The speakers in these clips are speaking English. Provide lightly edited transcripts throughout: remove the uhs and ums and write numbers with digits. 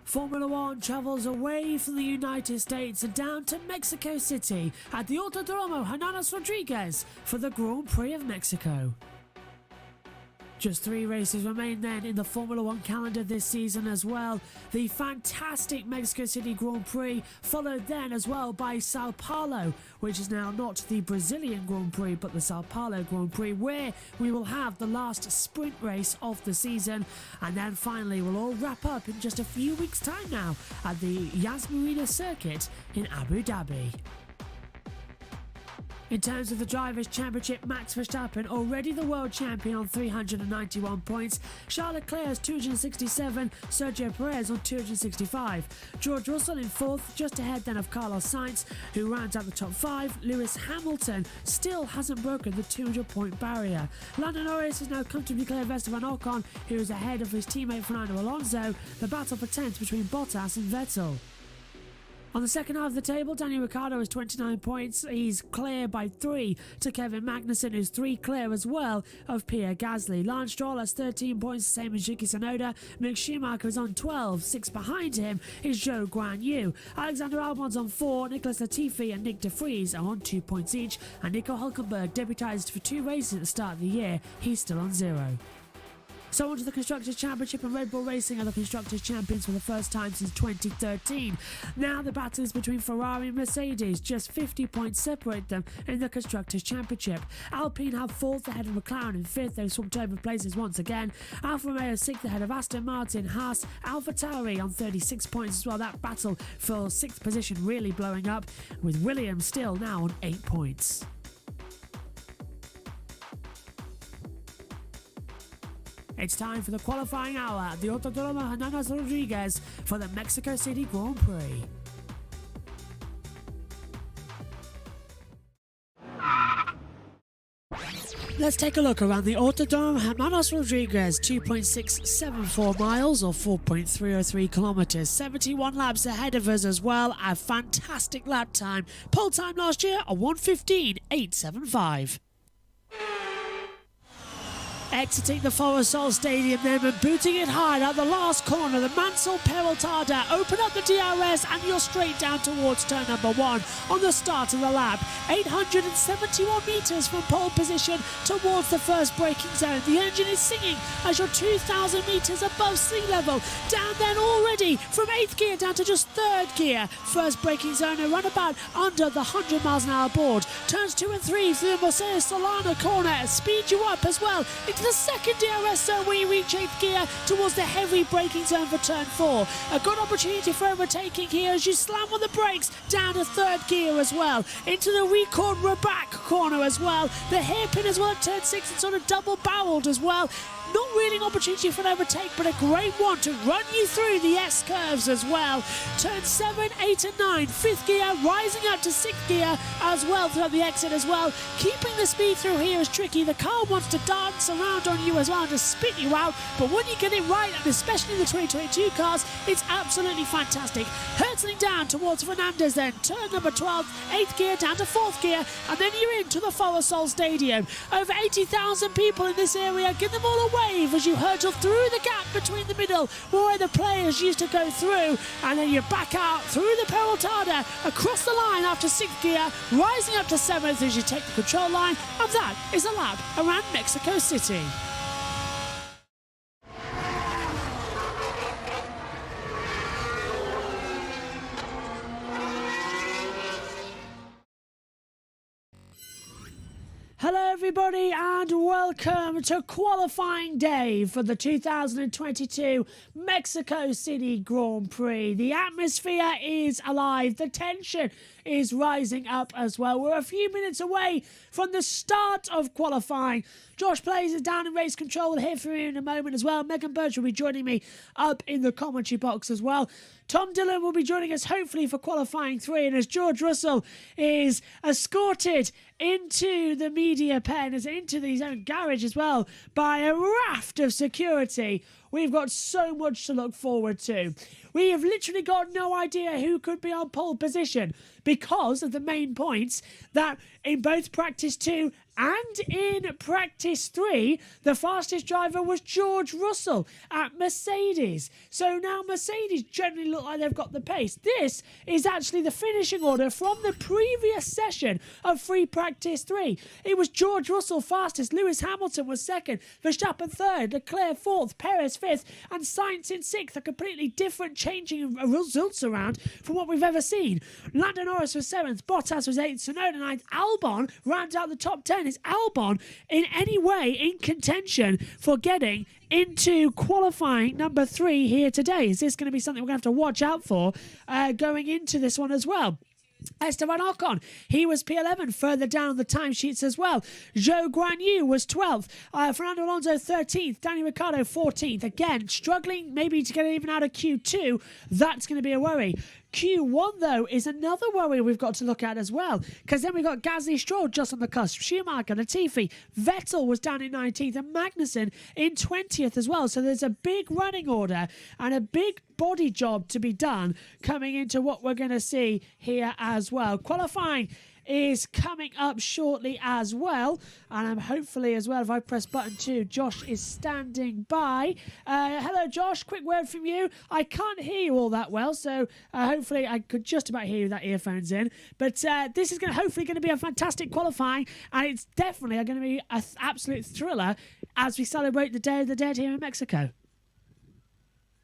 Formula One travels away from the United States and down to Mexico City at the Autódromo Hermanos Rodriguez for the Grand Prix of Mexico. Just 3 races remain then in the Formula One calendar this season as well. The fantastic Mexico City Grand Prix, followed then as well by Sao Paulo, which is now not the Brazilian Grand Prix but the Sao Paulo Grand Prix, where we will have the last sprint race of the season. And then finally we'll all wrap up in just a few weeks' time now at the Yas Marina circuit in Abu Dhabi. In terms of the Drivers' Championship, Max Verstappen, already the world champion on 391 points, Charles Leclerc has 267, Sergio Perez on 265, George Russell in 4th, just ahead then of Carlos Sainz, who rounds out the top 5. Lewis Hamilton still hasn't broken the 200-point barrier. Lando Norris has now comfortably cleared Esteban Ocon, who is ahead of his teammate Fernando Alonso. The battle for 10th between Bottas and Vettel. On the second half of the table, Daniel Ricciardo has 29 points. He's clear by 3 to Kevin Magnussen, who's 3 clear as well of Pierre Gasly. Lance Stroll has 13 points, same as Yuki Tsunoda. Mick Schumacher is on 12. 6 behind him is Zhou Guanyu. Alexander Albon's on 4. Nicholas Latifi and Nick de Vries are on 2 points each. And Nico Hülkenberg debuted for 2 races at the start of the year. He's still on 0. So on to the Constructors' Championship, and Red Bull Racing are the Constructors' Champions for the first time since 2013. Now the battle is between Ferrari and Mercedes. Just 50 points separate them in the Constructors' Championship. Alpine have 4th ahead of McLaren in 5th. They've swapped over places once again. Alfa Romeo 6th ahead of Aston Martin. Haas, AlphaTauri on 36 points as well. That battle for 6th position really blowing up, with Williams still now on 8 points. It's time for the qualifying hour at the Autódromo Hermanos Rodriguez for the Mexico City Grand Prix. Let's take a look around the Autódromo Hermanos Rodriguez. 2.674 miles or 4.303 kilometers. 71 laps ahead of us as well. A fantastic lap time. Pole time last year a 1:15.875. Exiting the Forosol Stadium then and booting it hard at the last corner, the Mansell Peraltada. Open up the DRS and you're straight down towards turn number 1 on the start of the lap. 871 metres from pole position towards the first braking zone. The engine is singing as you're 2,000 metres above sea level. Down then already from 8th gear down to just 3rd gear. First braking zone, a runabout under the 100 miles an hour board. Turns 2 and 3 through the Mercedes Solana corner. Speed you up as well into the second DRS zone where you reach 8th gear towards the heavy braking zone for turn 4. A good opportunity for overtaking here as you slam on the brakes down to 3rd gear as well. Into the Record Rabac corner as well. The hairpin as well at turn 6 and sort of double barreled as well. Not really an opportunity for an overtake, but a great one to run you through the S-curves as well. Turn 7, 8 and 9, 5th gear, rising up to 6th gear as well throughout the exit as well. Keeping the speed through here is tricky. The car wants to dance around on you as well and to spit you out, but when you get it right, and especially in the 2022 cars, it's absolutely fantastic. Hurtling down towards Fernandez then. Turn number 12, 8th gear down to 4th gear, and then you're into the Forosol Stadium. Over 80,000 people in this area. Give them all a wave as you hurtle through the gap between the middle where the players used to go through, and then you back out through the Peraltada across the line after 6th gear, rising up to 7th as you take the control line, and that is a lap around Mexico City. Hello everybody and welcome to qualifying day for the 2022 Mexico City Grand Prix. The atmosphere is alive, the tension is rising up as well. We're a few minutes away from the start of qualifying. Josh Plays is down in race control. We'll hear from him in a moment as well. Megan Birch will be joining me up in the commentary box as well. Tom Dillon will be joining us hopefully for qualifying 3, and as George Russell is escorted into the media pen, into his own garage as well, by a raft of security. We've got so much to look forward to. We have literally got no idea who could be on pole position because of the main points that in both practice 2 And in practice 3, the fastest driver was George Russell at Mercedes. So now Mercedes generally look like they've got the pace. This is actually the finishing order from the previous session of free practice 3. It was George Russell fastest, Lewis Hamilton was second, Verstappen third, Leclerc fourth, Perez fifth, and Sainz in sixth. A completely different changing of results around from what we've ever seen. Lando Norris was seventh, Bottas was eighth, Tsunoda ninth, Albon rounds out the top 10. Is Albon in any way in contention for getting into qualifying number 3 here today? Is this going to be something we're going to have to watch out for going into this one as well? Esteban Ocon, he was P11 further down the timesheets as well. Zhou Guanyu was 12th. Fernando Alonso 13th. Daniel Ricciardo 14th. Again, struggling maybe to get it even out of Q2. That's going to be a worry. Q1, though, is another worry we've got to look at as well, because then we've got Gasly, Stroll just on the cusp, Schumacher, Latifi, Vettel was down in 19th, and Magnussen in 20th as well. So there's a big running order and a big body job to be done coming into what we're going to see here as well. Qualifying is coming up shortly as well, and I'm hopefully as well, if I press button 2, Josh is standing by. Hello Josh, quick word from you. I can't hear you all that well, so hopefully I could just about hear you with that earphones in, but this is hopefully going to be a fantastic qualifying, and it's definitely going to be an absolute thriller as we celebrate the Day of the Dead here in Mexico.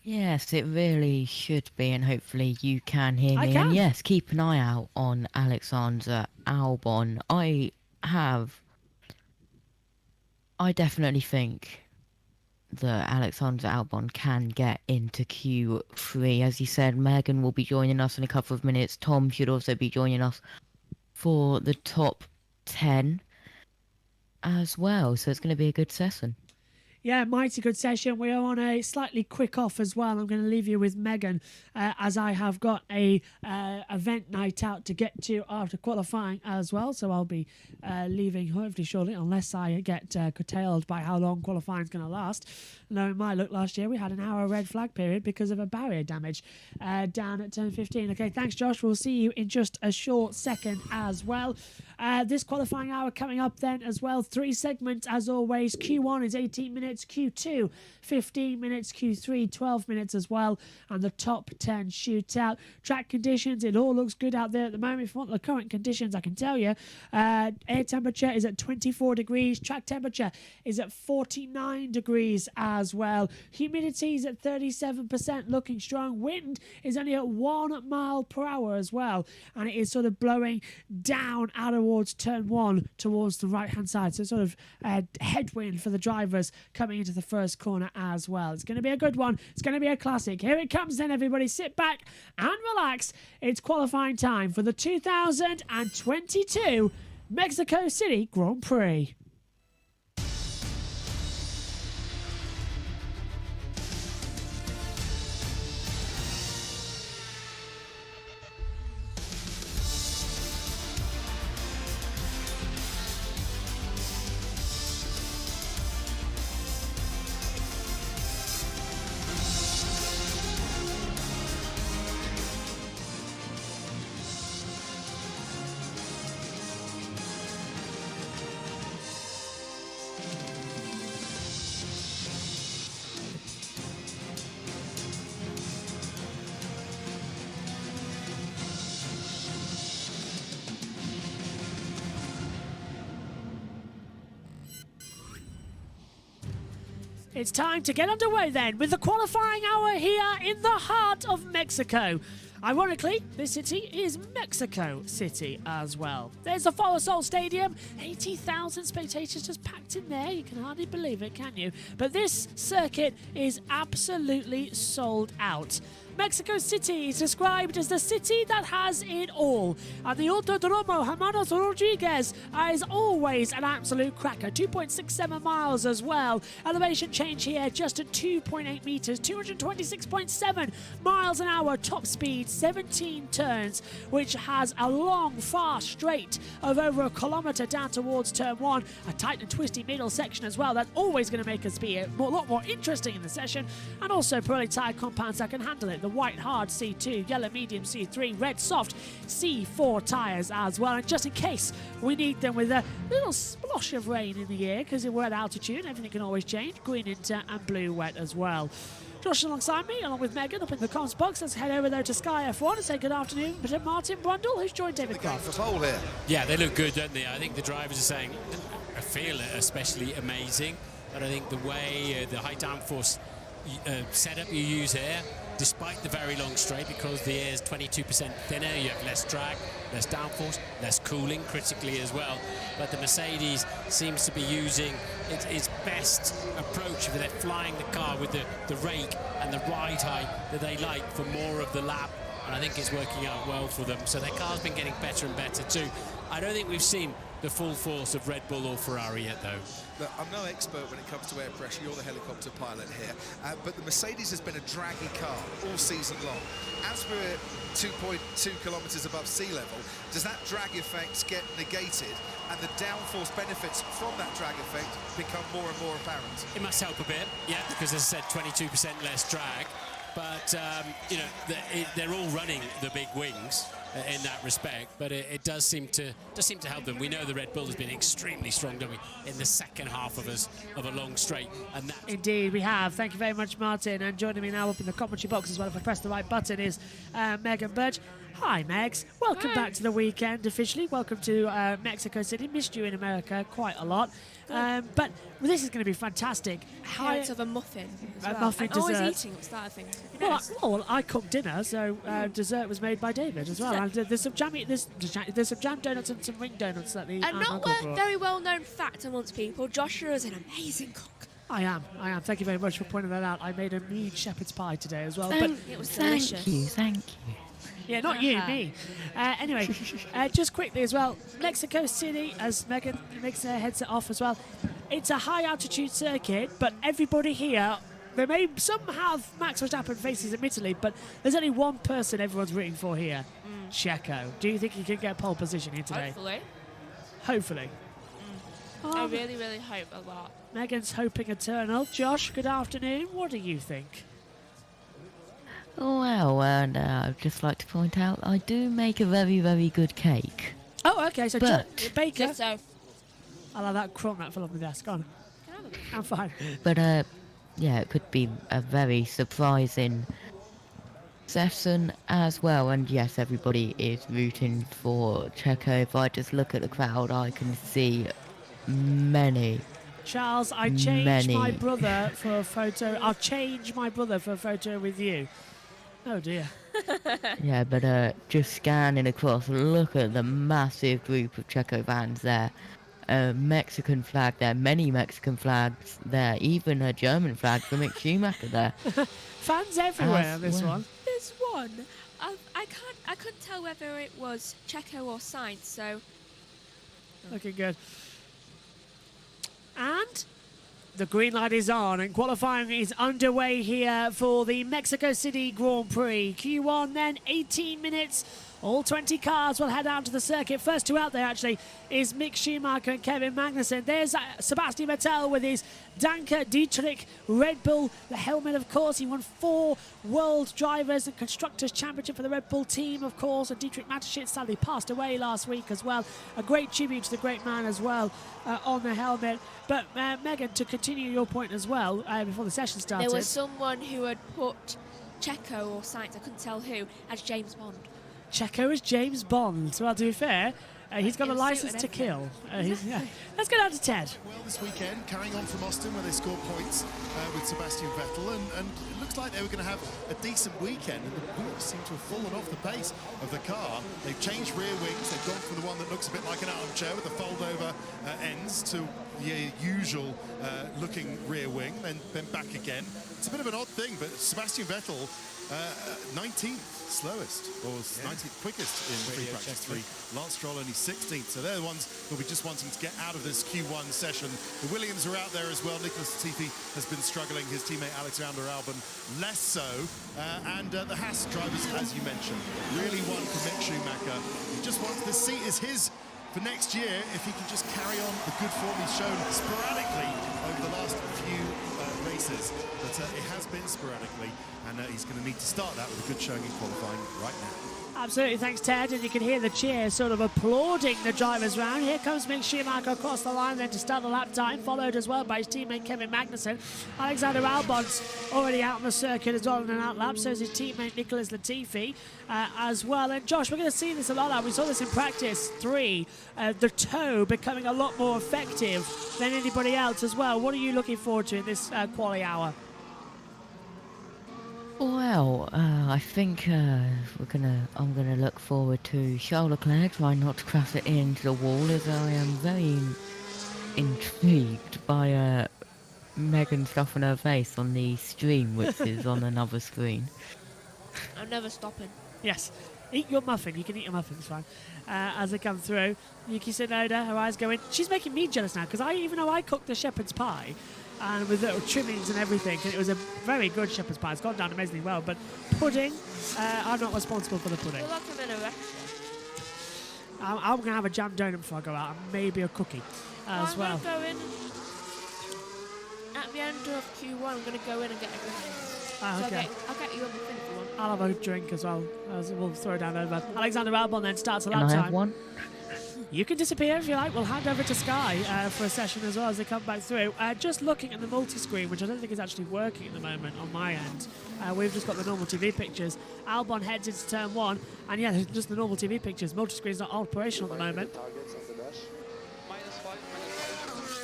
Yes, it really should be, and hopefully you can hear me. can. And yes, keep an eye out on Alexander Albon. I definitely think that Alexander Albon can get into Q3. As you said, Megan will be joining us in a couple of minutes. Tom should also be joining us for the top 10 as well. So it's going to be a good session. Yeah, mighty good session. We are on a slightly quick off as well. I'm going to leave you with Megan as I have got a event night out to get to after qualifying as well. So I'll be leaving hopefully shortly, unless I get curtailed by how long qualifying is going to last. Knowing my look last year, we had an hour red flag period because of a barrier damage down at turn 15. Okay, thanks Josh. We'll see you in just a short second as well. This qualifying hour coming up then as well. 3 segments as always. Q1 is 18 minutes. Q2 15 minutes, Q3 12 minutes as well, and the top 10 shootout. Track conditions, it all looks good out there at the moment. If you want the current conditions, I can tell you air temperature is at 24 degrees, track temperature is at 49 degrees as well. Humidity is at 37%, looking strong. Wind is only at 1 mile per hour as well, and it is sort of blowing down out towards turn 1 towards the right hand side, so sort of headwind for the drivers coming into the first corner as well. It's going to be a good one. It's going to be a classic. Here it comes then, everybody. Sit back and relax. It's qualifying time for the 2022 Mexico City Grand Prix. It's time to get underway then with the qualifying hour here in the heart of Mexico. Ironically, this city is Mexico City as well. There's the Folosol Stadium, 80,000 spectators just packed in there. You can hardly believe it, can you? But this circuit is absolutely sold out. Mexico City is described as the city that has it all. And the Autodromo Hermanos Rodriguez is always an absolute cracker. 2.67 miles as well. Elevation change here just at 2.8 meters, 226.7 miles an hour. Top speed, 17 turns, which has a long, fast straight of over a kilometer down towards turn 1. A tight and twisty middle section as well. That's always going to make us be a lot more interesting in the session. And also Pirelli tyre compounds that can handle it. the white hard C2, yellow medium C3, red soft C4 tyres as well. And just in case we need them with a little splosh of rain in the air, because we're at altitude, everything can always change, green inter and blue wet as well. Josh alongside me, along with Megan, up in the comms box. Let's head over there to Sky F1 and say good afternoon to Martin Brundle, who's joined David Croft. For pole here. Yeah, they look good, don't they? I think the drivers are saying, I feel especially amazing, but I think the way the high downforce setup you use here, despite the very long straight, because the air is 22% thinner, you have less drag, less downforce, less cooling critically as well. But the Mercedes seems to be using its best approach for they're flying the car with the rake and the ride height that they like for more of the lap. And I think it's working out well for them. So their car's been getting better and better too. I don't think we've seen the full force of Red Bull or Ferrari yet, though. Look, I'm no expert when it comes to air pressure. You're the helicopter pilot here. But the Mercedes has been a draggy car all season long. As we're 2.2 kilometres above sea level, does that drag effect get negated and the downforce benefits from that drag effect become more and more apparent? It must help a bit, yeah, because as I said, 22% less drag. But, you know, they're all running the big wings in that respect, but it does seem to help them. We know the Red Bull has been extremely strong, don't we, in the second half of a long straight. And that Indeed, we have. Thank you very much, Martin. And joining me now up in the commentary box as well, if I press the right button, is Megan Birch. Hi, Megs. Welcome back to the weekend officially. Welcome to Mexico City. Missed you in America quite a lot. But this is going to be fantastic. Parents of a muffin. Muffin I'm always dessert. eating. What's that thing? Well, I cooked dinner, so dessert was made by David as well. And there's some jam donuts and some ring donuts that the A not uncle brought. very well-known fact amongst people, Joshua is an amazing cook. I am. Thank you very much for pointing that out. I made a mean shepherd's pie today as well. It was delicious. Thank you. Yeah, not you, me. Anyway, just quickly as well, Mexico City, as Megan makes her headset off as well, it's a high-altitude circuit, but everybody here, some have Max Verstappen faces in Italy, but there's only one person everyone's rooting for here, Checo. Do you think he can get pole position here today? Hopefully. Oh, I really, really hope a lot. Megan's hoping eternal. Josh, good afternoon. What do you think? Well, and I'd just like to point out, I do make a very, very good cake. Oh, okay, so But- Baker. Just so. I'll have that crumb that fell off the desk. Go on. I'm fine. But, yeah, it could be a very surprising session as well. And yes, everybody is rooting for Checo. If I just look at the crowd, I can see many. Charles, I changed my Many. brother for a photo. I'll change my brother for a photo with you. Oh dear. Yeah, but just scanning across, look at the massive group of Checo fans there. Mexican flag there, many Mexican flags there, even a German flag for Mick Schumacher there. Fans everywhere As on this well. one. There's one. I couldn't tell whether it was Checo or Sainz, so Looking good. And the green light is on and qualifying is underway here for the Mexico City Grand Prix. Q1 then 18 minutes. All 20 cars will head out to the circuit. First two out there, actually, is Mick Schumacher and Kevin Magnussen. There's Sebastian Vettel with his Danke Dietrich Red Bull. The helmet, of course. He won 4 World Drivers and Constructors Championship for the Red Bull team, of course. And Dietrich Mateschitz sadly passed away last week as well. A great tribute to the great man as well on the helmet. But, Megan, to continue your point as well, before the session started. there was someone who had put Checo or Sainz, I couldn't tell who, as James Bond. Checo is James Bond. Well, to be fair, he's got a In a suit license and to kill. Yeah. Let's go down to Ted. Well, this weekend, carrying on from Austin where they scored points with Sebastian Vettel, and it looks like they were going to have a decent weekend, and the wheels seem to have fallen off the base of the car. They've changed rear wings. They've gone for the one that looks a bit like an armchair with the fold-over ends to the usual looking rear wing, then back again. It's a bit of an odd thing, but Sebastian Vettel, 19th slowest, or 19th quickest in free practice 3. Lance Stroll only 16th, so they're the ones who'll be just wanting to get out of this Q1 session. The Williams are out there as well. Nicholas Latifi has been struggling. His teammate Alexander Albon less so. And the Haas drivers, as you mentioned, really won for Mick Schumacher. He just wants, this seat is his for next year if he can just carry on the good form he's shown sporadically over the last few races, but it has been sporadically, and he's going to need to start that with a good showing in qualifying right now. Absolutely, thanks Ted, and you can hear the cheers sort of applauding the drivers round. Here comes Mick Schumacher across the line then to start the lap time, followed as well by his teammate Kevin Magnussen. Alexander Albon's already out on the circuit as well in an out lap, so is his teammate Nicholas Latifi as well. And Josh, we're going to see this a lot now. We saw this in practice 3, the toe becoming a lot more effective than anybody else as well. What are you looking forward to in this quali hour? Well, I think I'm gonna look forward to Charles Leclerc trying not to crash it into the wall, as I am very intrigued by Megan stuffing her face on the stream, which is on another screen. I'm never stopping. Yes. Eat your muffin. You can eat your muffin, it's fine. As they come through, Yuki Tsunoda, her eyes going. She's making me jealous now, because even though I cooked the shepherd's pie, and with little trimmings and everything, and it was a very good shepherd's pie. It's gone down amazingly well, but pudding, I'm not responsible for the pudding. Feel like I'm in a restaurant. I'm going to have a jam donut before I go out, and maybe a cookie as well. I'm going to go in at the end of Q1. I'm going to go in and get everything. Ah, okay. So I'll get you a muffin if you want. I'll have a drink as well. We'll throw it down over. Alexander Albon then starts a Can lap I time. have one? You can disappear if you like. We'll hand over to Sky for a session as well as they come back through. Just looking at the multi-screen, which I don't think is actually working at the moment on my end. We've just got the normal TV pictures. Albon heads into turn 1, and yeah, just the normal TV pictures. Multi-screen's not operational at the moment.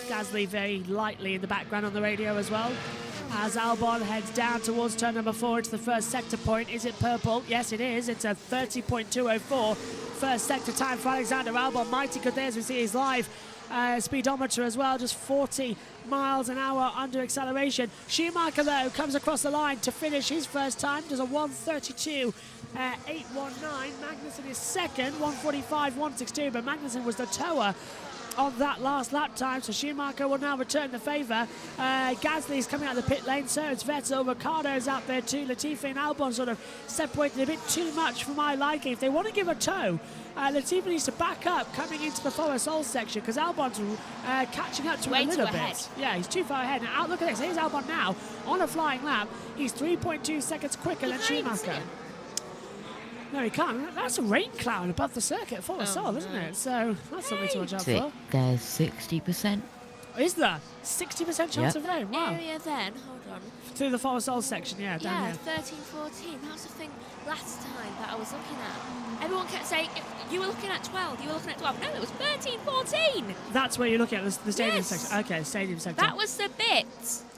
Gasly very lightly in the background on the radio as well. As Albon heads down towards turn number 4 into the first sector point. Is it purple? Yes, it is. It's a 30.204 first sector time for Alexander Albon. Mighty good there as we see his live speedometer as well. Just 40 miles an hour under acceleration. Schumacher, though, comes across the line to finish his first time. Does a 1:32.819. Magnussen is second, 1:45.162. But Magnussen was the tower on that last lap time, so Schumacher will now return the favour. Gasly's coming out of the pit lane, so it's Vettel. Ricciardo's out there too. Latifi and Albon sort of separated a bit too much for my liking. If they want to give a tow, Latifi needs to back up coming into the Forest Sol section, because Albon's catching up to him a little bit. Yeah, he's too far ahead. Now, look at this. Here's Albon now on a flying lap. He's 3.2 seconds quicker than Schumacher. No, he can't. That's a rain cloud above the circuit for us all, isn't it? So that's something to watch out for. There's 60%. Is there? 60% chance of rain? Wow. Area then, hold on. Through the Forest Sol section, yeah, down Yeah, here. 13, 14. That's the thing last time that I was looking at. Everyone kept saying, you were looking at 12, you were looking at 12. No, it was 13, 14. That's where you're looking at, the stadium Yes. section. Okay, stadium section. That was the bit.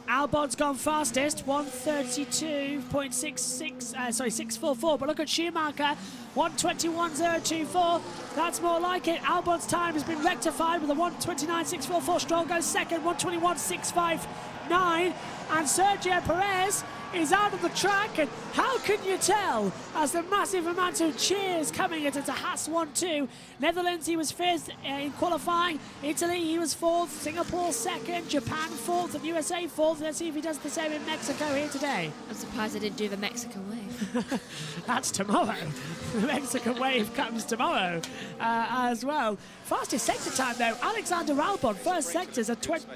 Albon's gone fastest, 644. But look at Schumacher, 1:21.024. That's more like it. Albon's time has been rectified with a 1:29.644. Stroll goes second, 1:21.659. And Sergio Perez is out of the track, and how can you tell as the massive amount of cheers coming into Haas 1-2. Netherlands, he was fifth in qualifying. Italy, he was fourth. Singapore second. Japan fourth, and USA fourth. Let's see if he does the same in Mexico here today. I'm surprised I didn't do the Mexican wave. That's tomorrow. The Mexican wave comes tomorrow as well. Fastest sector time though, Alexander Albon. First sector's a 20.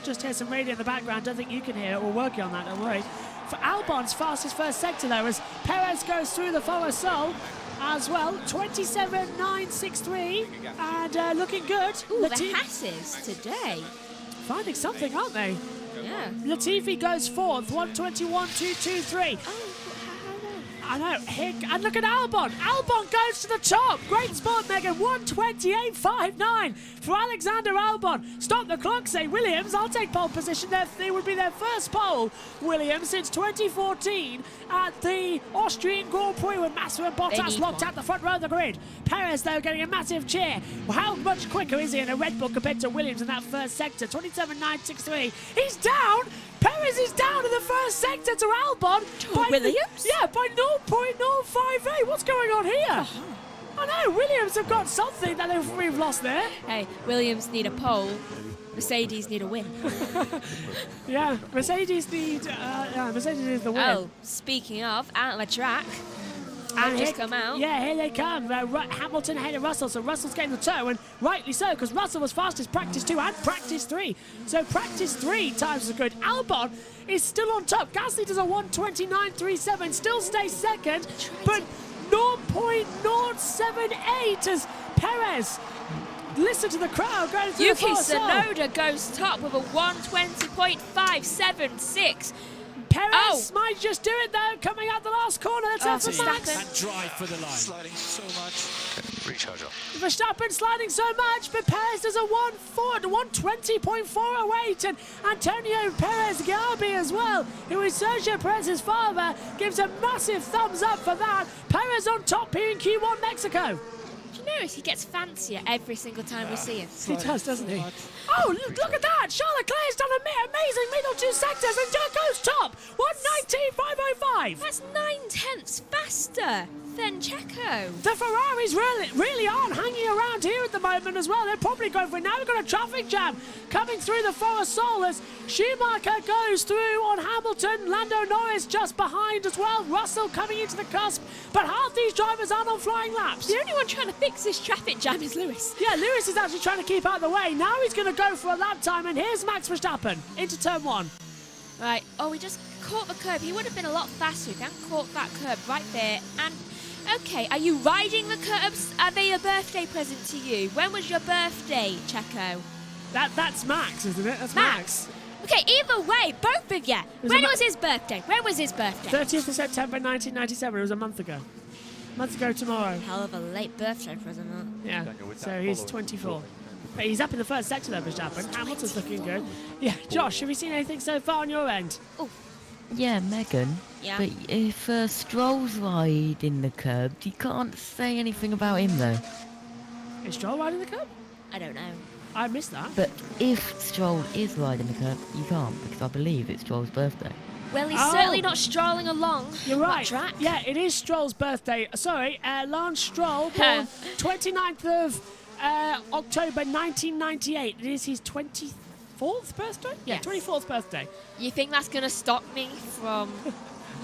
Just hear some radio in the background. Don't think you can hear it. We're working on that, don't worry. For Albon's fastest first sector though, as Perez goes through the Forest Sol as well. 27.963 and looking good. Ooh, the Hasses today. Finding something, aren't they? Yeah. Latifi goes fourth, 1:21.223. Oh, I know. And look at Albon. Albon goes to the top. Great spot, Megan. 1:28.59 for Alexander Albon. Stop the clock, say Williams. I'll take pole position. They would be their first pole, Williams, since 2014 at the Austrian Grand Prix with Massa and Bottas locked out the front row of the grid. Perez, though, getting a massive cheer. Well, how much quicker is he in a Red Bull compared to Williams in that first sector? 27.963. He's down. Perez is down in the first sector to Albon. Williams? By 0.058. What's going on here? I know, Williams have got something that we've lost there. Hey, Williams need a pole. Mercedes need a win. Yeah, Mercedes need the win. Oh, speaking of, out on the track. They've just come out. Yeah, here they come. Hamilton ahead of Russell, so Russell's getting the toe, and rightly so, because Russell was fastest practice 2 and practice 3. So practice 3 times as good. Albon is still on top. Gasly does a 1:29.37, still stays second, but 0.078 as Perez. Listen to the crowd going through Yuki the Force Soul. Tsunoda goes top with a 1:20.576. Perez might just do it though, coming out the last corner. Let's have for Max. That drive for the line. Sliding so much. Recharge up. Verstappen sliding so much, but Perez does a 1:20.408, and Antonio Perez Garbi as well, who is Sergio Perez's father, gives a massive thumbs up for that. Perez on top here in Q1 Mexico. Do you notice he gets fancier every single time we see him? He does, doesn't he? Oh, look at that! Charles Leclerc's done an amazing middle 2 sectors and just goes top! 1:19.505. That's 9/10 faster than Checo. The Ferraris really aren't hanging around here at the moment as well. They're probably going for it. Now we've got a traffic jam coming through the Forest Sol as Schumacher goes through on Hamilton. Lando Norris just behind as well. Russell coming into the cusp. But half these drivers aren't on flying laps. The only one trying to fix this traffic jam is Lewis. Yeah, Lewis is actually trying to keep out of the way. Now he's going to go for a lap time, and here's Max Verstappen into turn 1. Right, oh, we just caught the curb. He would have been a lot faster if he hadn't caught that curb right there. And, okay, are you riding the curbs? Are they a birthday present to you? When was your birthday, Checo? That's Max, isn't it? That's Max. Okay, either way, both of you. When was his birthday? When was his birthday? 30th of September 1997. It was a month ago. A month ago tomorrow. Hell of a late birthday present, that. Yeah, so he's 24. But he's up in the first sector though, Verstappen. Hamilton's looking good. Yeah, Josh, have you seen anything so far on your end? Yeah, Megan. Yeah. But if Stroll's riding the curb, you can't say anything about him though. Is Stroll riding the curb? I don't know. I missed that. But if Stroll is riding the curb, you can't because I believe it's Stroll's birthday. Well, he's Oh. certainly not strolling along. You're What right. track? Yeah, it is Stroll's birthday. Sorry, Lance Stroll, born 29th of October 1998. It is his 24th birthday? Yeah, Yes. 24th birthday. You think that's going to stop me from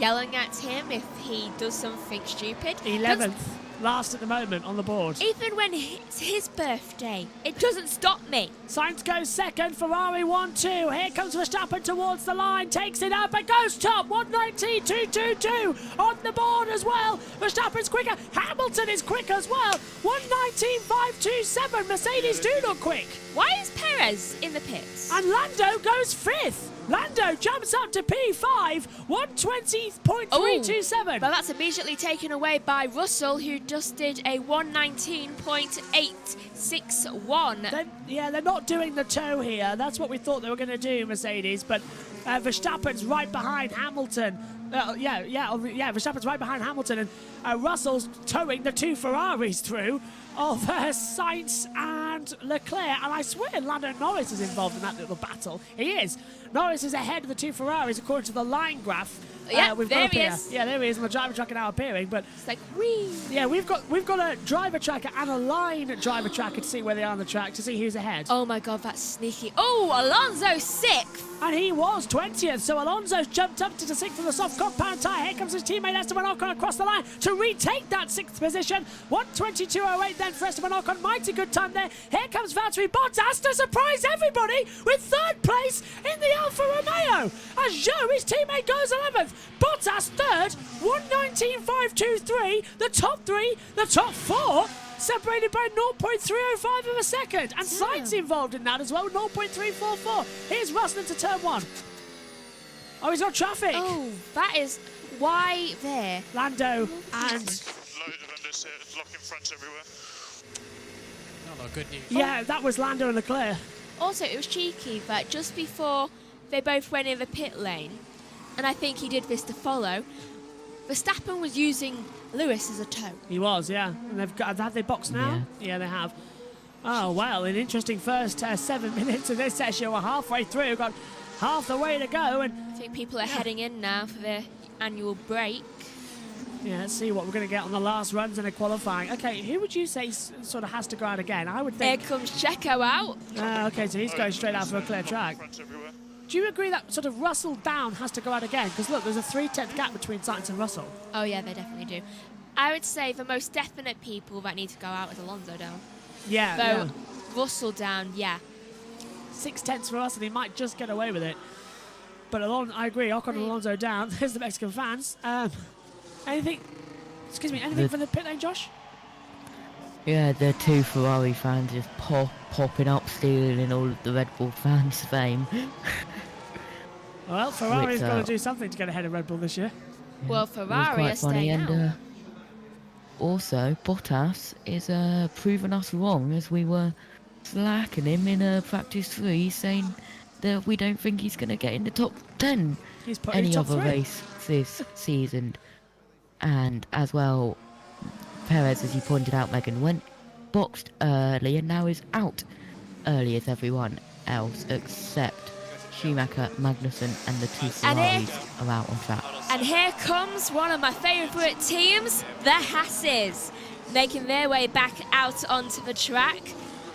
yelling at him if he does something stupid? 11th, last at the moment on the board. Even when it's his birthday, it doesn't stop me. Sainz goes second, Ferrari 1-2. Here comes Verstappen towards the line, takes it up and goes top. 1:19.222 on the board as well. Verstappen's quicker. Hamilton is quick as well. 1:19.527. Mercedes do look quick. Why is Perez in the pits? And Lando goes 5th. Lando jumps up to P5, 1:20.327. But that's immediately taken away by Russell, who just did a 1:19.861. They're not doing the toe here. That's what we thought they were going to do, Mercedes. But Verstappen's right behind Hamilton. Verstappen's right behind Hamilton, and Russell's towing the 2 Ferraris through of Sainz and Leclerc. And I swear Lando Norris is involved in that little battle. He is. Norris is ahead of the 2 Ferraris according to the line graph. Yeah, we've there got up he here. is. Yeah, there he is. And the driver tracker now appearing, but It's like, whee! yeah, we've got a driver tracker and a line driver tracker to see where they are on the track, to see who's ahead. Oh my god, that's sneaky. Oh, Alonso 6th! And he was 20th, so Alonso's jumped up to the 6th of the soft compound tyre. Here comes his teammate Esteban Ocon across the line to retake that 6th position. 1:22.08 then for Esteban Ocon. Mighty good time there. Here comes Valtteri Bottas to surprise everybody with 3rd place in the Alfa Romeo. As Zhou, his teammate, goes 11th. Bottas 3rd, 1:19.523. The top 3, the top 4, separated by 0.305 of a second. And Sainz involved in that as well, 0.344. Here's Russell into turn 1. Oh, he's got traffic. Oh, that is why there. Lando and... Loads of unders here, blocking fronts everywhere. Not good news. Yeah, that was Lando and Leclerc. Also, it was cheeky, but just before they both went in the pit lane, and I think he did this to follow, Verstappen was using Lewis as a toe. He was, yeah. And have they boxed now? Yeah, they have. Oh, well, an interesting first 7 minutes of this session. We're halfway through. We've got half the way to go. And I think people are heading in now for their annual break. yeah, let's see what we're going to get on the last runs in the qualifying. Okay, who would you say sort of has to go out again? I would There think... comes Checo out. Okay, so he's going straight out for a clear track. Fronts everywhere. Do you agree that sort of Russell down has to go out again? Because look, there's a 3/10 gap between Sainz and Russell. Oh yeah, they definitely do. I would say the most definite people that need to go out is Alonso down. Yeah, Though yeah. Russell down, yeah. 6/10 for us, and he might just get away with it. But I agree, Ocon and Alonso down. There's the Mexican fans. Anything from the pit lane, Josh? Yeah, the two Ferrari fans just popping up, stealing all of the Red Bull fans' fame. Well, Ferrari's Which, got to do something to get ahead of Red Bull this year. Well, It was Ferrari are quite funny, staying and out. also Bottas is proving us wrong, as we were slacking him in practice 3, saying that we don't think he's going to get in the top 10 He's put any in top other 3. race this season. And as well, Perez, as you pointed out, Megan, went boxed early and now is out early as everyone else except Schumacher, Magnussen and the two And Ferraris are out on track. And here comes one of my favourite teams, the Hasses, making their way back out onto the track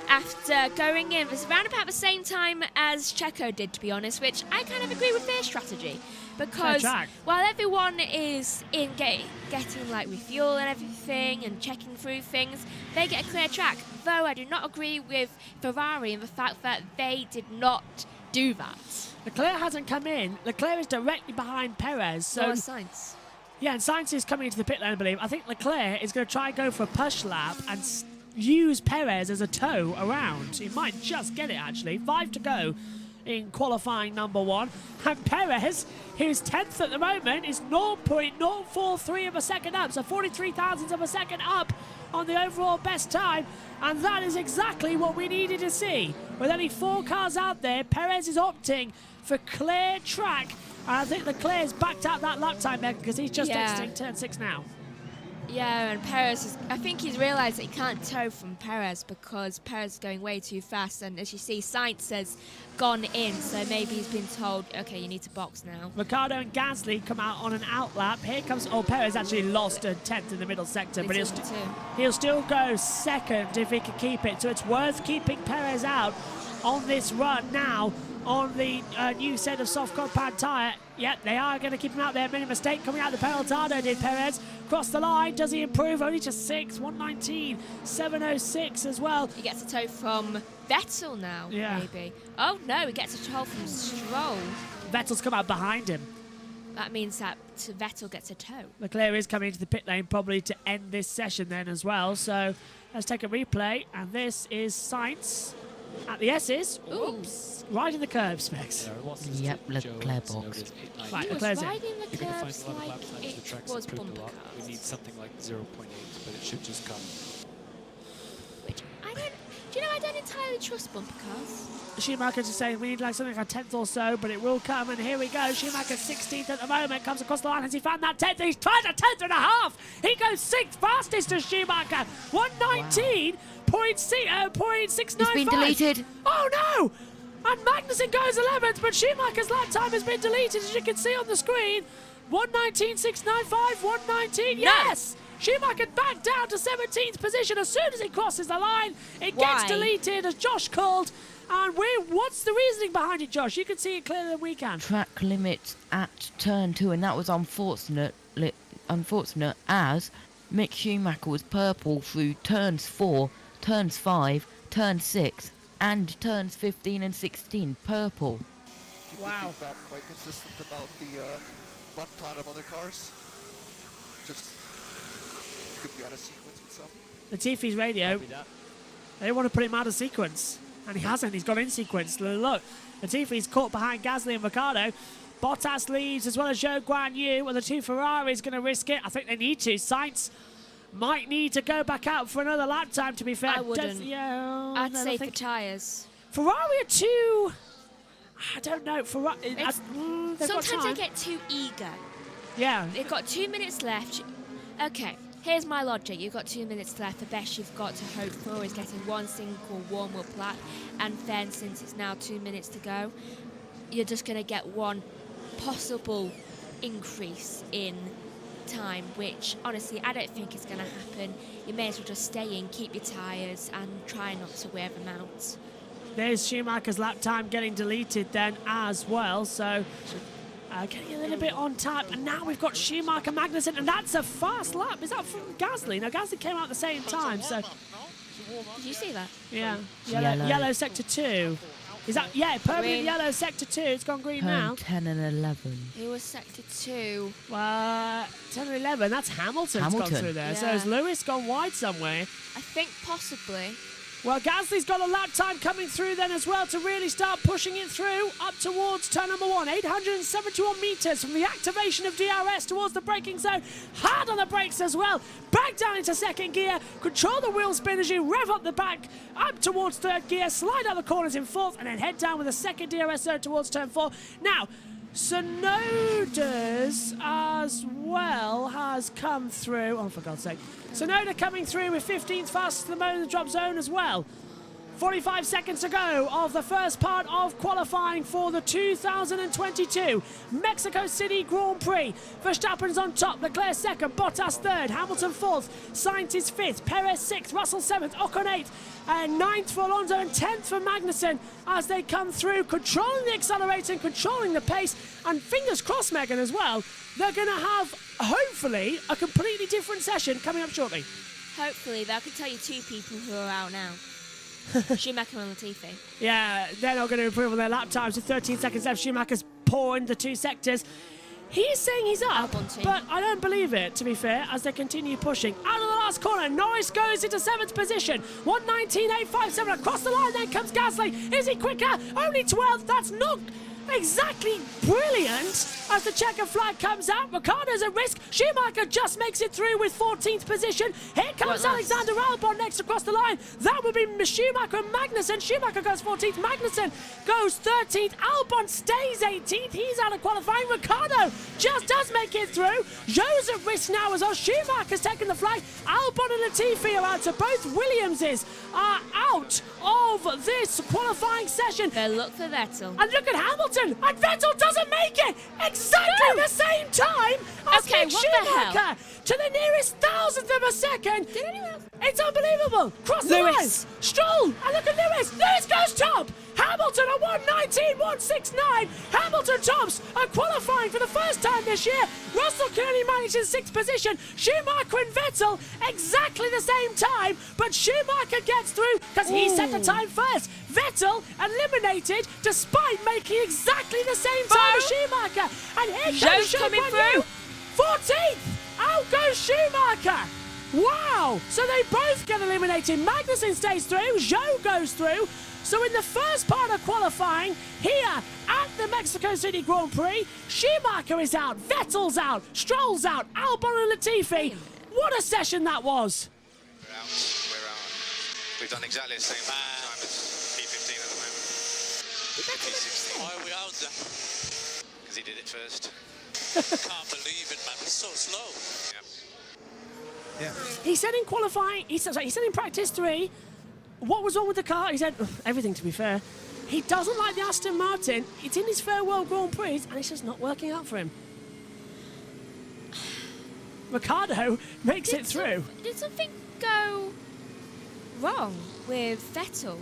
after going in. It was around about the same time as Checo did, to be honest, which I kind of agree with their strategy. Because track. while everyone is in getting like refuel and everything and checking through things, they get a clear track. Though I do not agree with Ferrari in the fact that they did not do that. Leclerc hasn't come in. Leclerc is directly behind Perez. So So, are Sainz. yeah, and Sainz is coming into the pit lane, I believe. I think Leclerc is going to try and go for a push lap and use Perez as a tow around. He might just get it, actually. 5 to go in qualifying number 1. And Perez, who's 10th at the moment, is 0.043 of a second up. So 43 thousandths of a second up on the overall best time. And that is exactly what we needed to see. With only 4 cars out there, Perez is opting for clear track. And I think Leclerc's backed out that lap time there because he's just exiting turn 6 now. Yeah, and Perez I think he's realised that he can't tow from Perez because Perez is going way too fast, and as you see, Sainz has gone in, so maybe he's been told, okay, you need to box now. Ricardo and Gasly come out on an out lap. Here comes, Perez actually lost a 10th in the middle sector, but he'll still go second if he can keep it. So it's worth keeping Perez out on this run now on the new set of soft compound tyre. Yep, they are going to keep him out there. Made a mistake coming out the Pelotado, did Perez. Cross the line, does he improve? Only to 6, 119, 706 as well. He gets a tow from Vettel now, Yeah. maybe. Oh no, he gets a tow from Stroll. Vettel's come out behind him. That means that Vettel gets a tow. Leclerc is coming into the pit lane probably to end this session then as well. So let's take a replay. And this is Sainz at the S's. Oops. Right in the curb, Specs. Yep, Leclerc boxed. Right, He was Leclerc's in. riding the You're going to find curves a lot of like lap times. The it tracks was improved bumper a lot. cars. We need something like 0.8, but it should just come. Which I don't entirely trust bumper cars. Schumacher just saying we need like something like a 10th or so, but it will come, and here we go. Schumacher 16th at the moment, comes across the line. Has he found that 10th? He's tried a 10th and a half. He goes 6th fastest to Schumacher. 119.695. It's been deleted. Oh no! And Magnussen goes 11th, but Schumacher's lap time has been deleted, as you can see on the screen. 119.695, 119, yes! Schumacher back down to 17th position as soon as he crosses the line. It gets Why? deleted, as Josh called. And what's the reasoning behind it, Josh? You can see it clearer than we can. Track limits at turn 2, and that was unfortunate as Mick Schumacher was purple through turns 4, turns 5, turn 6, and turns 15 and 16 purple. Wow. Feedback quite consistent about the run plan of other cars. Just could be out of sequence with some. Latifi's radio, they want to put him out of sequence. And he hasn't, he's gone in sequence. Look, Latifi's caught behind Gasly and Ricciardo. Bottas leaves as well as Zhou Guan Yu. Well, the two Ferraris going to risk it. I think they need to. Sainz might need to go back out for another lap time, to be fair. I wouldn't. I'd say for tyres. Ferrari are too... I don't know. Ferrari... they've got Sometimes time. they get too eager. Yeah. They've got 2 minutes left. Okay, here's my logic. You've got 2 minutes left. The best you've got to hope for is getting one single warm-up lap. And then, since it's now 2 minutes to go, you're just going to get one possible increase in time, which, honestly, I don't think is going to happen. You may as well just stay in, keep your tyres, and try not to wear them out. There's Schumacher's lap time getting deleted then as well. So Getting a little bit on tap, and now we've got Schumacher, Magnussen, and that's a fast lap. Is that from Gasly? No, Gasly came out at the same time, so... Did you see that? Yeah, Yellow. yellow sector 2. Is that, yeah, permanent Green. yellow sector 2. It's gone green now. Turn 10 and 11. Who was sector 2? 10 and 11, that's Hamilton's gone Hamilton. through there. So Yeah. has Lewis gone wide somewhere? I think possibly. Well, Gasly's got a lap time coming through then as well to really start pushing it through up towards turn number 1. 871 metres from the activation of DRS towards the braking zone. Hard on the brakes as well. Back down into second gear. Control the wheel spin as you rev up the back. Up towards third gear. Slide out the corners in fourth. And then head down with a second DRS zone towards turn 4. Now, Sonoda's as well has come through. Oh, for God's sake. Sonoda coming through with 15th fastest to the moment in the drop zone as well. 45 seconds to go of the first part of qualifying for the 2022 Mexico City Grand Prix. Verstappen's on top, Leclerc second, Bottas third, Hamilton fourth, Sainz is fifth, Perez sixth, Russell seventh, Ocon eighth, and ninth for Alonso and 10th for Magnussen as they come through, controlling the accelerator and controlling the pace. And fingers crossed, Megan, as well, they're going to have, hopefully, a completely different session coming up shortly. Hopefully, but I can tell you 2 people who are out now. Schumacher and Latifi. Yeah, they're not going to improve on their lap times with 13 seconds left. Schumacher's pouring the 2 sectors. He's saying he's up, Albon team. but I don't believe it, to be fair, as they continue pushing. Out of the last corner, Norris goes into 7th position. 1:19.857 across the line, then comes Gasly. Is he quicker? Only 12th. That's not exactly brilliant as the checker flag comes out. Ricciardo's at risk. Schumacher just makes it through with 14th position. Here comes Well, nice. Alexander Albon next across the line. That would be Schumacher and Magnussen. Schumacher goes 14th. Magnussen goes 13th. Albon stays 18th. He's out of qualifying. Ricciardo just does make it through. Zhou's at risk now as well. Schumacher's taking the flag. Albon and Latifi are out. So both Williamses are out of this qualifying session. Good luck for Vettel. And look at Hamilton, and Vettel doesn't make it exactly the same time as Okay, Mick what the hell? Schumacher to the nearest thousandth of a second. Did anyone else? It's unbelievable. Cross the Lewis. line. Stroll, and look at Lewis. Lewis goes top. Hamilton at 1:19.169. Hamilton tops and qualifying for the first time this year. Russell can only manage in 6th position. Schumacher and Vettel exactly the same time, but Schumacher gets through because he set the time first. Vettel eliminated despite making exactly the same time as Schumacher. And here Zhou's comes coming Zhou Guanyu. through. 14th. Out goes Schumacher. Wow! So they both get eliminated. Magnussen stays through. Zhou goes through. So in the first part of qualifying, here at the Mexico City Grand Prix, Schumacher is out, Vettel's out, Stroll's out, Albon and Latifi. What a session that was! We're out. We've done exactly the same time as P15 at the moment. P16. Why are we out then? Because he did it first. Can't believe it, man. It's so slow. Yeah. He said in qualifying, he said in practice 3, what was wrong with the car? He said, everything to be fair. He doesn't like the Aston Martin. It's in his farewell Grand Prix, and it's just not working out for him. Ricciardo makes it through. Did something go wrong with Vettel?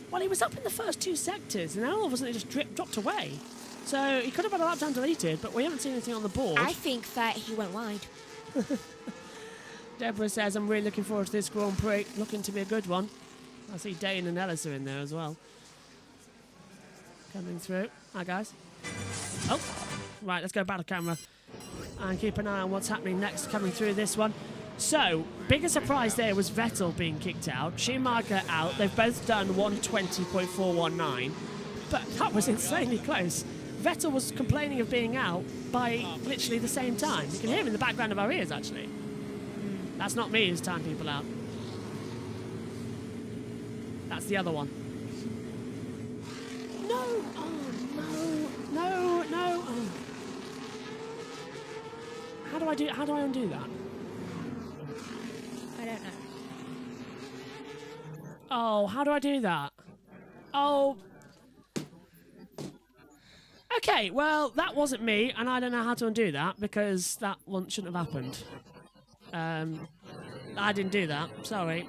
Well, he was up in the first 2 sectors, and then all of a sudden it just dropped away. So he could have had a lap time deleted, but we haven't seen anything on the board. I think that he went wide. Deborah says, I'm really looking forward to this Grand Prix. Looking to be a good one. I see Dane and Ellis are in there as well. Coming through. Hi, guys. Oh, right, let's go back to camera and keep an eye on what's happening next coming through this one. So, bigger surprise there was Vettel being kicked out. Schumacher out. They've both done 1:20.419. But that was insanely close. Vettel was complaining of being out by literally the same time. You can hear him in the background of our ears, actually. That's not me who's timing people out. That's the other one. No! Oh, no. Oh. How do I undo that? I don't know. Oh, how do I do that? Oh. Okay, well, that wasn't me, and I don't know how to undo that, because that one shouldn't have happened. I didn't do that, sorry.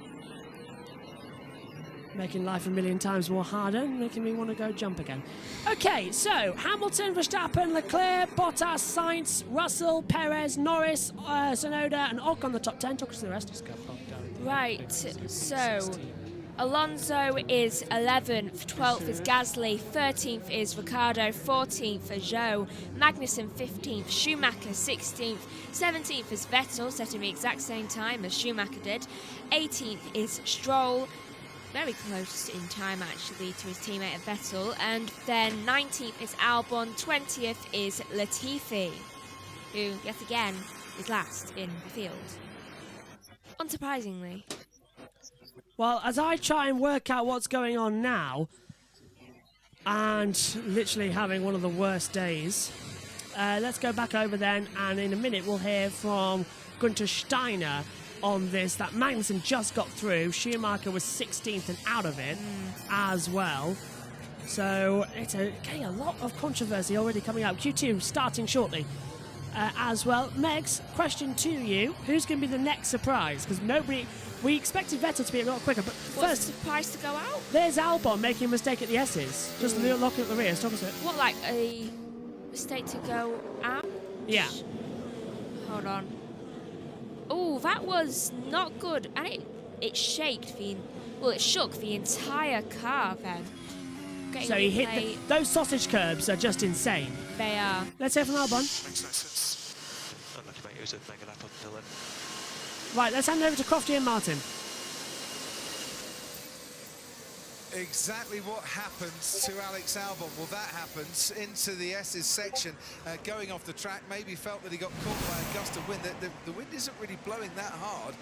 Making life a million times more harder and making me want to go jump again. Okay, so Hamilton, Verstappen, Leclerc, Bottas, Sainz, Russell, Perez, Norris, Tsunoda, and Ocon the top 10. Talk us to the rest. Just go pop down. Right, so Alonso is 11th, 12th is Gasly, 13th is Ricciardo, 14th is Zhou, Magnussen 15th, Schumacher 16th, 17th is Vettel, setting the exact same time as Schumacher did, 18th is Stroll, very close in time actually to his teammate at Vettel, and then 19th is Albon, 20th is Latifi, who yet again is last in the field. Unsurprisingly. Well, as I try and work out what's going on now, and literally having one of the worst days, let's go back over then, and in a minute we'll hear from Gunther Steiner on this, that Magnussen just got through. Schumacher was 16th and out of it as well. So it's getting a lot of controversy already coming up. Q2 starting shortly as well. Megs, question to you. Who's going to be the next surprise? Because we expected Vettel to be a lot quicker, but What's first, the surprise to go out? there's Albon making a mistake at the S's. Just locking up the rears. Talk us it. What, like a mistake to go out? Yeah. Hold on. Oh, that was not good. And it shook the entire car then. Getting So he replay. hit those sausage curbs are just insane. They are. Let's hear from Albon. Makes no sense. Unlucky mate, it was a mega lap up until then. Right, let's hand over to Crofty and Martin. Exactly what happens to Alex Albon. Well, that happens into the S's section, going off the track. Maybe felt that he got caught by a gust of wind. The wind isn't really blowing that hard,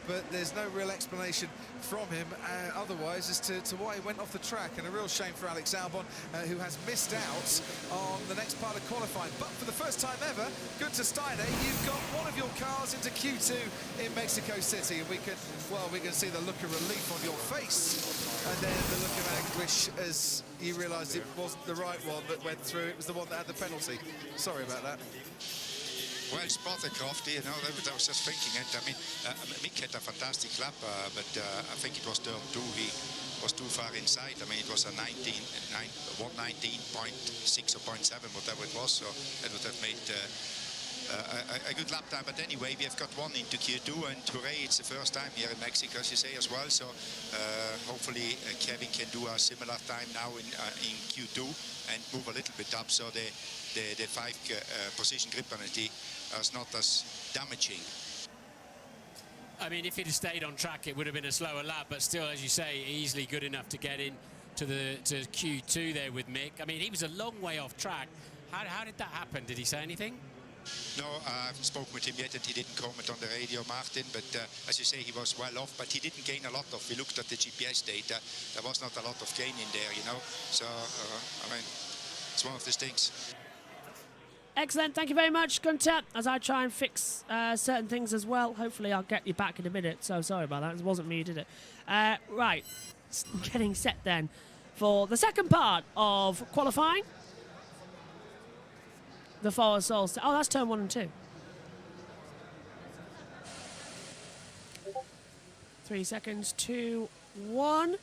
but there's no real explanation from him otherwise as to why he went off the track. And a real shame for Alex Albon, who has missed out on the next part of qualifying. But for the first time ever, Gunther Steiner, you've got one of your cars into Q2 in Mexico City, and we can see the look of relief on your face, and then the look of anguish as you realised it wasn't the right one that went through. It was the one that had the penalty. Sorry about that. Well spotted, Crofty. You know, I was just thinking it. I mean, Mick had a fantastic lap, but I think it was turn 2. He was too far inside. I mean, it was a 119.6 or 0.7, whatever it was. So it would have made a good lap time. But anyway, we have got one into Q2, and hooray, it's the first time here in Mexico, as you say, as well. So hopefully Kevin can do a similar time now in Q2 and move a little bit up, so the 5 position grip penalty is not as damaging. I mean, if he'd have stayed on track, it would have been a slower lap, but still, as you say, easily good enough to get in to Q2 there with Mick. I mean, he was a long way off track. How did that happen? Did he say anything? No, I haven't spoken with him yet, and he didn't comment on the radio, Martin, but as you say, he was well off, but he didn't gain a lot of. We looked at the GPS data, there was not a lot of gain in there, you know, so, I mean, it's one of these things. Excellent, thank you very much, Gunther. As I try and fix certain things as well, hopefully I'll get you back in a minute, so sorry about that, it wasn't me who did it. Right, getting set then for the second part of qualifying. The Forest Souls. Oh, that's turn 1 and 2. 3 seconds, 2, 1.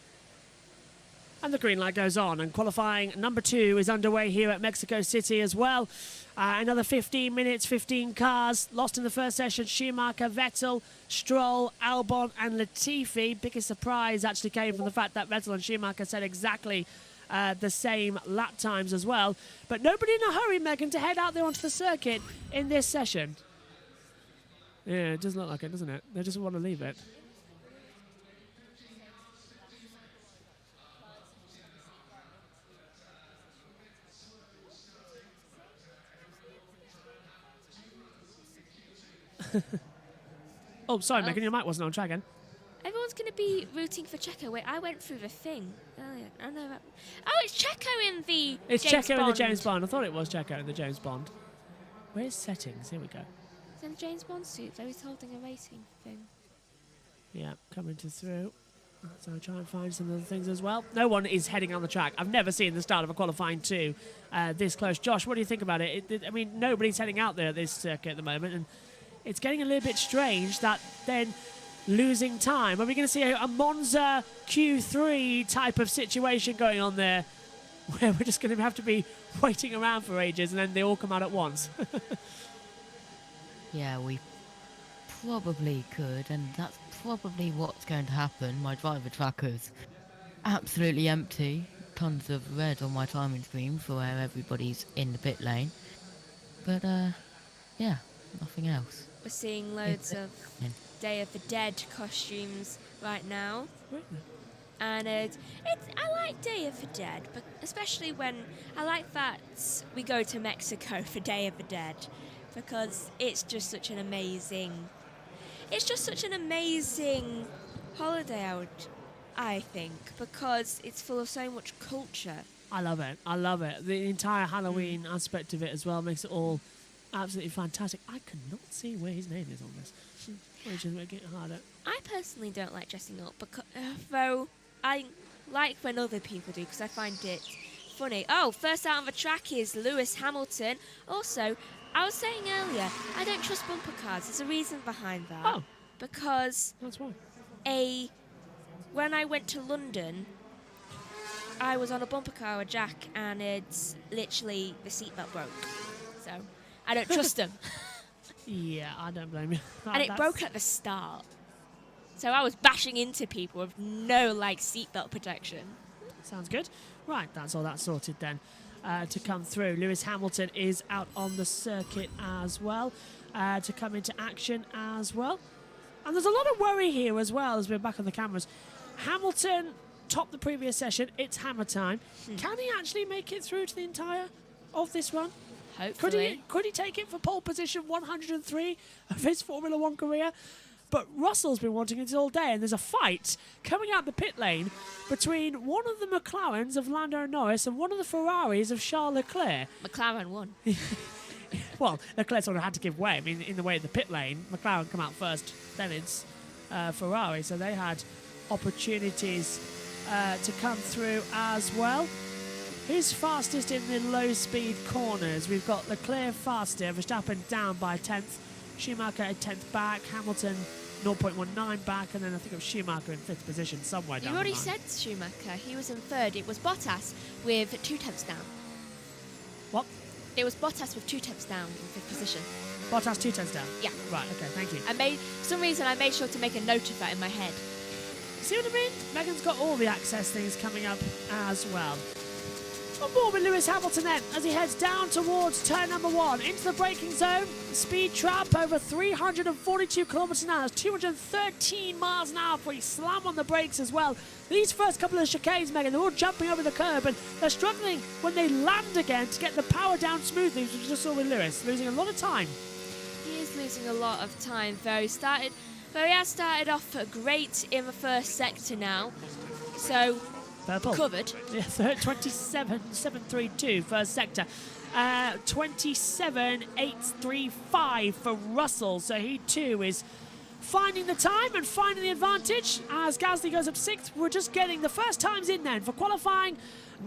And the green light goes on, and qualifying number 2 is underway here at Mexico City as well. Another 15 minutes, 15 cars. Lost in the first session, Schumacher, Vettel, Stroll, Albon and Latifi. Biggest surprise actually came from the fact that Vettel and Schumacher said exactly the same lap times as well. But nobody in a hurry, Megan, to head out there onto the circuit in this session. Yeah, it does look like it, doesn't it? They just want to leave it. Oh, sorry, Megan, your mic wasn't on. Try again. Everyone's going to be rooting for Checo. Wait, I went through the thing. Oh, yeah, I know that. Oh, it's Checo in the It's James Checo in the Bond. James Bond. I thought it was Checo in the James Bond. Where's settings? Here we go. It's in the James Bond suit, so he's holding a racing thing. Yeah, coming to through. So I'll try and find some other things as well. No one is heading on the track. I've never seen the start of a qualifying 2 this close. Josh, what do you think about it? I mean, nobody's heading out there at this circuit at the moment, and it's getting a little bit strange that then losing time? Are we going to see a Monza Q3 type of situation going on there, where we're just going to have to be waiting around for ages and then they all come out at once? Yeah, we probably could, and that's probably what's going to happen. My driver tracker's absolutely empty. Tons of red on my timing screen for where everybody's in the pit lane. But, yeah, nothing else. We're seeing loads of Day of the Dead costumes right now. And I like Day of the Dead, but especially when I like that we go to Mexico for Day of the Dead, because it's just such an amazing holiday, I think, because it's full of so much culture. I love it. I love it. The entire Halloween aspect of it as well makes it all absolutely fantastic. I could not see where his name is on this, which is making it harder. I personally don't like dressing up, because, though I like when other people do, because I find it funny. Oh, first out on the track is Lewis Hamilton. Also, I was saying earlier, I don't trust bumper cars. There's a reason behind that. Oh. Because that's why. When I went to London, I was on a bumper car with Jack, and it's literally the seatbelt broke. So I don't trust them. Yeah, I don't blame you. And it broke at the start. So I was bashing into people with no seatbelt protection. Sounds good. Right, that's all that sorted then. To come through. Lewis Hamilton is out on the circuit as well, to come into action as well. And there's a lot of worry here as well as we're back on the cameras. Hamilton topped the previous session. It's hammer time. Can he actually make it through to the entire of this run? Hopefully. Could he take it for pole position 103 of his Formula One career? But Russell's been wanting it all day, and there's a fight coming out the pit lane between one of the McLarens of Lando Norris and one of the Ferraris of Charles Leclerc. McLaren won. Well, Leclerc sort of had to give way. I mean, in the way of the pit lane, McLaren come out first, then it's Ferrari, so they had opportunities to come through as well. Who's fastest in the low-speed corners? We've got Leclerc faster, Verstappen down by a 10th, Schumacher a 10th back, Hamilton 0.19 back, and then I think of Schumacher in 5th position somewhere down You already the line. said Schumacher. He was in 3rd. It was Bottas with 2/10 down. What? It was Bottas with 2/10 down in 5th position. Bottas 2/10 down? Yeah. Right, okay, thank you. For some reason, I made sure to make a note of that in my head. See what I mean? Megan's got all the access things coming up as well. On board with Lewis Hamilton then, as he heads down towards turn number 1, into the braking zone. Speed trap over 342 kilometers an hour, 213 miles an hour before you slam on the brakes as well. These first couple of chicanes, Megan, they're all jumping over the curb, and they're struggling when they land again to get the power down smoothly, which we just saw with Lewis, losing a lot of time. He is losing a lot of time, though. He has started off great in the first sector now. So, Purple. covered. Yeah, 27.732 first sector. 27.835 for Russell. So he too is finding the time and finding the advantage as Gasly goes up 6th. We're just getting the first times in then for qualifying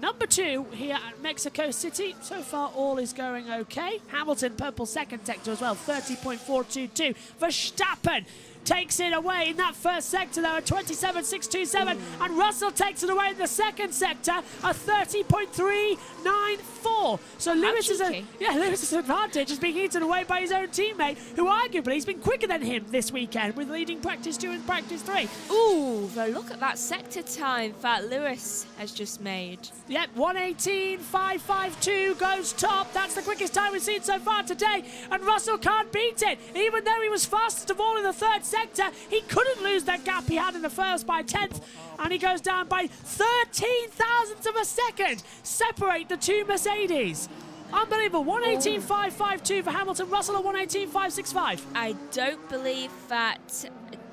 number 2 here at Mexico City. So far all is going okay. Hamilton purple second sector as well, 30.422. Verstappen takes it away in that first sector though at 27.627, and Russell takes it away in the second sector at 30.394. So Lewis's advantage is being eaten away by his own teammate, who arguably has been quicker than him this weekend with leading practice 2 and practice 3. Ooh, but look at that sector time that Lewis has just made. Yep, 1:18.552 goes top. That's the quickest time we've seen so far today, and Russell can't beat it. Even though he was fastest of all in the third sector, he couldn't lose that gap he had in the first by 10th, and he goes down by 13 thousandths of a second. Separate the two Mercedes. Unbelievable. 1:18.552 for Hamilton, Russell at 1:18.565. I don't believe that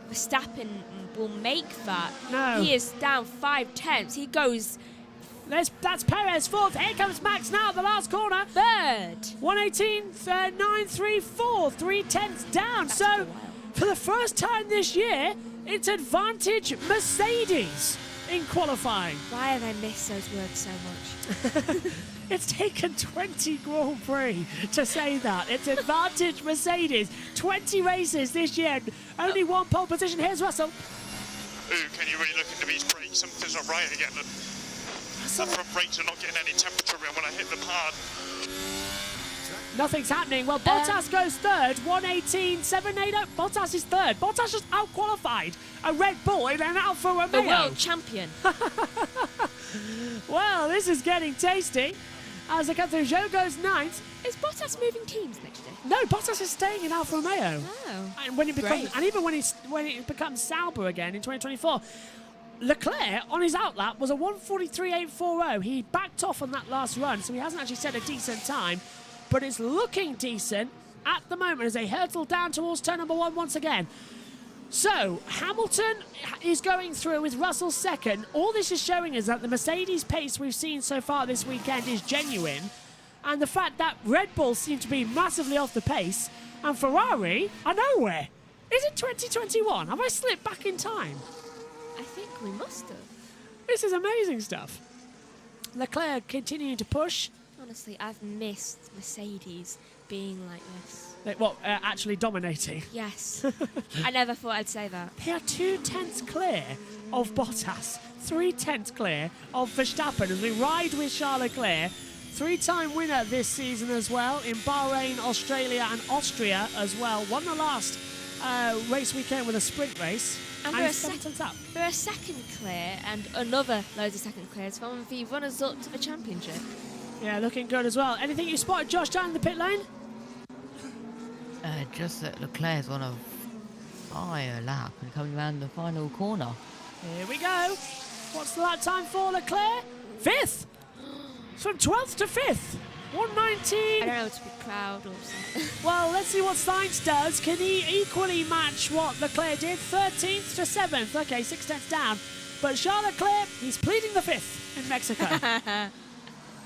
Verstappen will make that. No. He is down 5/10. He goes... That's Perez 4th. Here comes Max now at the last corner. 3rd. 1:18.934. 3/10 down. That's so, for the first time this year, it's advantage Mercedes. in qualifying. Why have I missed those words so much? It's taken 20 Grand Prix to say that. It's advantage Mercedes. 20 races this year. Only one pole position. Here's Russell. Ooh, can you really look into these brakes? Something's not right again. The front brakes are not getting any temperature when I hit them hard. Nothing's happening. Well, Bottas goes third. 1:18.780. Bottas is third. Bottas just out-qualified a Red Bull in an Alfa Romeo. The world champion. Well, this is getting tasty. As they come through, Zhou goes ninth. Is Bottas moving teams next year? No, Bottas is staying in Alfa Romeo. Oh. And when it becomes, and even when it becomes Sauber again in 2024, Leclerc on his outlap was a 1:43.840. He backed off on that last run, so he hasn't actually set a decent time, but it's looking decent at the moment as they hurtle down towards turn number 1 once again. So, Hamilton is going through with Russell second. All this is showing is that the Mercedes pace we've seen so far this weekend is genuine, and the fact that Red Bull seem to be massively off the pace, and Ferrari are nowhere. Is it 2021? Have I slipped back in time? I think we must have. This is amazing stuff. Leclerc continuing to push. Honestly, I've missed Mercedes being like this. Actually dominating. Yes. I never thought I'd say that. They are 2/10 clear of Bottas, 3/10 clear of Verstappen as we ride with Charles Leclerc. 3-time winner this season as well in Bahrain, Australia and Austria as well. Won the last race weekend with a sprint race. And they're a second clear and another loads of second clears from the runners-up to the championship. Yeah, looking good as well. Anything you spotted, Josh, down in the pit lane? Just that Leclerc's on a higher lap and coming around the final corner. Here we go. What's the lap time for Leclerc? 5th! From 12th to 5th. 1:19. I don't know to be proud or something. Well, let's see what Sainz does. Can he equally match what Leclerc did? 13th to 7th. Okay, 6/10 down. But Charles Leclerc, he's pleading the 5th in Mexico.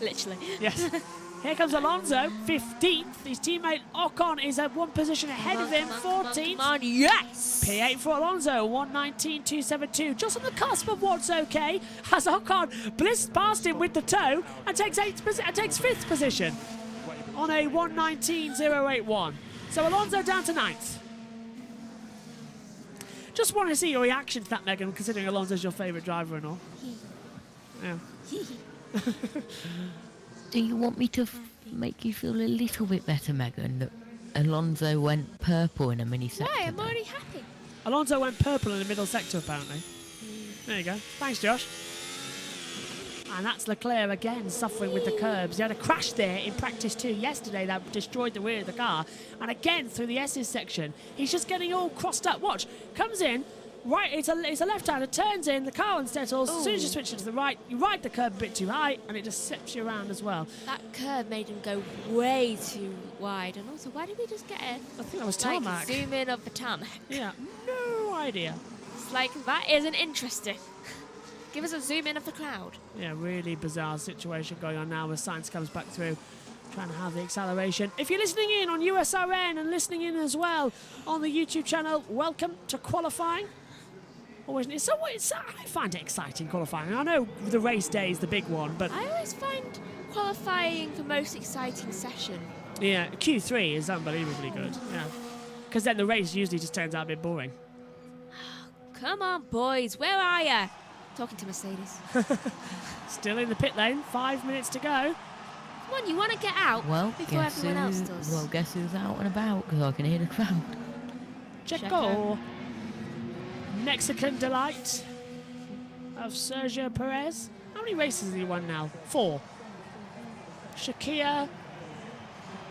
Literally. Yes. Here comes Alonso, 15th. His teammate Ocon is at one position ahead of him, 14th. Come on, yes! P8 for Alonso, 1:19.272. Just on the cusp of what's okay, as Ocon blitzed past him with the toe and takes 5th position on a 1:19.081. So Alonso down to 9th. Just want to see your reaction to that, Megan, considering Alonso's your favourite driver and all. Yeah. Do you want me to make you feel a little bit better, Megan, that Alonso went purple in a mini sector? Why? I'm already happy. Alonso went purple in the middle sector, apparently. There you go. Thanks, Josh. And that's Leclerc again, suffering with the curbs. He had a crash there in practice 2 yesterday that destroyed the rear of the car. And again, through the S's section. He's just getting all crossed up. Watch. Comes in. Right, it's a left-hander, turns in, the car unsettles. As soon as you switch it to the right, you ride the curb a bit too high, and it just sips you around as well. That curb made him go way too wide. And also, why did we just get a... I think that was tarmac. Zoom in of the tarmac? Yeah, no idea. It's like, that isn't interesting. Give us a zoom in of the cloud. Yeah, really bizarre situation going on now as Sainz comes back through, trying to have the acceleration. If you're listening in on USRN and listening in as well on the YouTube channel, welcome to qualifying. I find it exciting, qualifying. I know the race day is the big one, but... I always find qualifying the most exciting session. Yeah, Q3 is unbelievably good, yeah. Because then the race usually just turns out a bit boring. Come on, boys, where are you? Talking to Mercedes. Still in the pit lane, 5 minutes to go. Come on, you want to get out before everyone else does. Well, guess who's out and about, because I can hear the crowd. Checo. Mexican delight of Sergio Perez. How many races has he won now? 4. Shakir.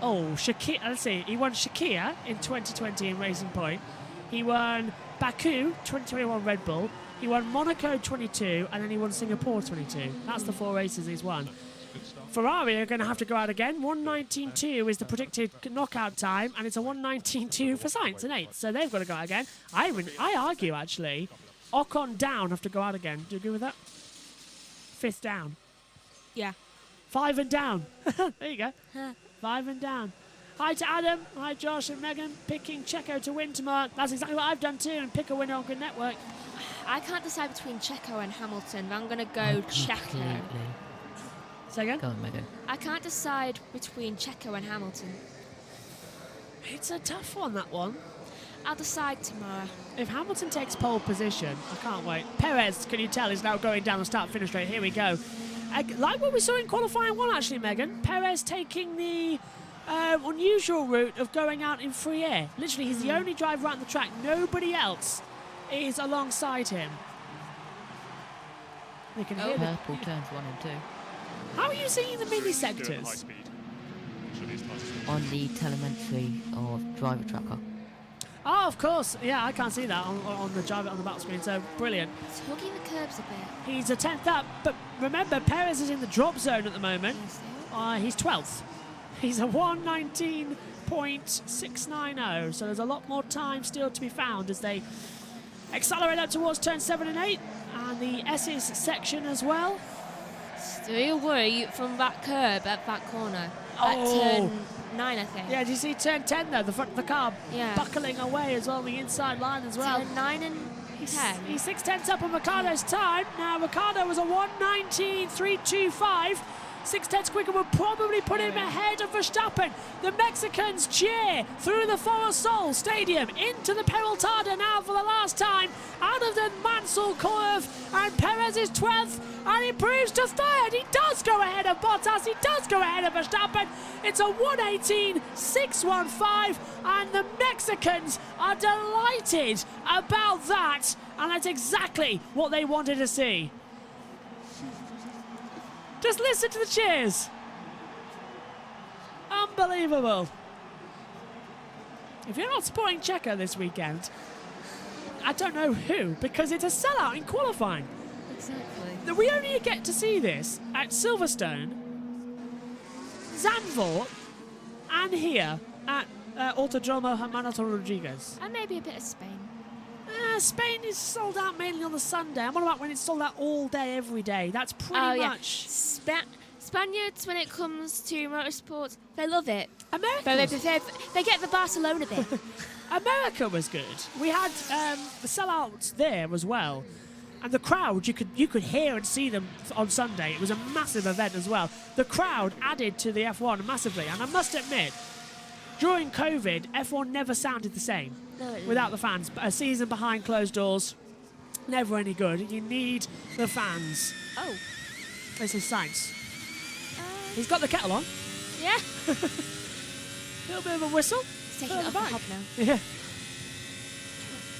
Let's see. He won Shakir in 2020 in Racing Point. He won Baku 2021 Red Bull. He won Monaco 22, and then he won Singapore 22. That's the 4 races he's won. Ferrari are going to have to go out again. 1:19.2 is the predicted knockout time, and it's a 1:19.2 for Sainz, an 8th. So they've got to go out again. I argue, actually, Ocon down have to go out again. Do you agree with that? 5th down. Yeah. 5 and down. There you go. 5 and down. Hi to Adam. Hi, Josh and Megan. Picking Checo to win tomorrow. That's exactly what I've done too, and pick a winner on Good Network. I can't decide between Checo and Hamilton, but I'm going to go Checo. Completely. Say again? Go on, Megan. I can't decide between Checo and Hamilton. It's a tough one, that one. I'll decide tomorrow. If Hamilton takes pole position, I can't wait. Perez, can you tell, is now going down the start-finish straight. Here we go. Like what we saw in qualifying 1, actually, Megan. Perez taking the unusual route of going out in free air. Literally, he's the only driver out on the track. Nobody else is alongside him. They can hear Purple turns 1 and 2. How are you seeing the mini sectors? On the telemetry of driver tracker. Oh, of course. Yeah, I can't see that on the driver on the battle screen. So brilliant. He's hugging the curbs a bit. He's a 10th up, but remember, Perez is in the drop zone at the moment. He's 12th. He's a 1:19.690. So there's a lot more time still to be found as they accelerate up towards turn 7 and 8, and the S's section as well. Still worry from that curb at that corner. At turn 9, I think. Yeah, do you see turn 10 there? The front of the car Yeah. buckling away as well on the inside line as well. Turn 9 and 10. He's 6/10 up on Ricciardo's time. Now, Ricciardo was a 1:19.325. 6/10 quicker will probably put him ahead of Verstappen. The Mexicans cheer through the Forosol Stadium into the Peraltada now for the last time out of the Mansell curve, and Perez is 12th and improves to 3rd. He does go ahead of Bottas, he does go ahead of Verstappen. It's a 1:18.615, and the Mexicans are delighted about that, and that's exactly what they wanted to see. Just listen to the cheers. Unbelievable. If you're not supporting Checo this weekend, I don't know who, because it's a sellout in qualifying. Exactly. We only get to see this at Silverstone, Zandvoort, and here at Autodromo Hermanos Rodriguez. And maybe a bit of Spain. Spain is sold out mainly on the Sunday. And what about when it's sold out all day, every day? That's pretty much. Spaniards, when it comes to motorsports, they love it. America. They get the Barcelona bit. America was good. We had the sellouts there as well. And the crowd, you could hear and see them on Sunday. It was a massive event as well. The crowd added to the F1 massively. And I must admit, during COVID, F1 never sounded the same without the fans. But a season behind closed doors, never any good. You need the fans. Oh. This is Sainz. He's got the kettle on. Yeah. A little bit of a whistle. He's taking it off the hob now. Yeah.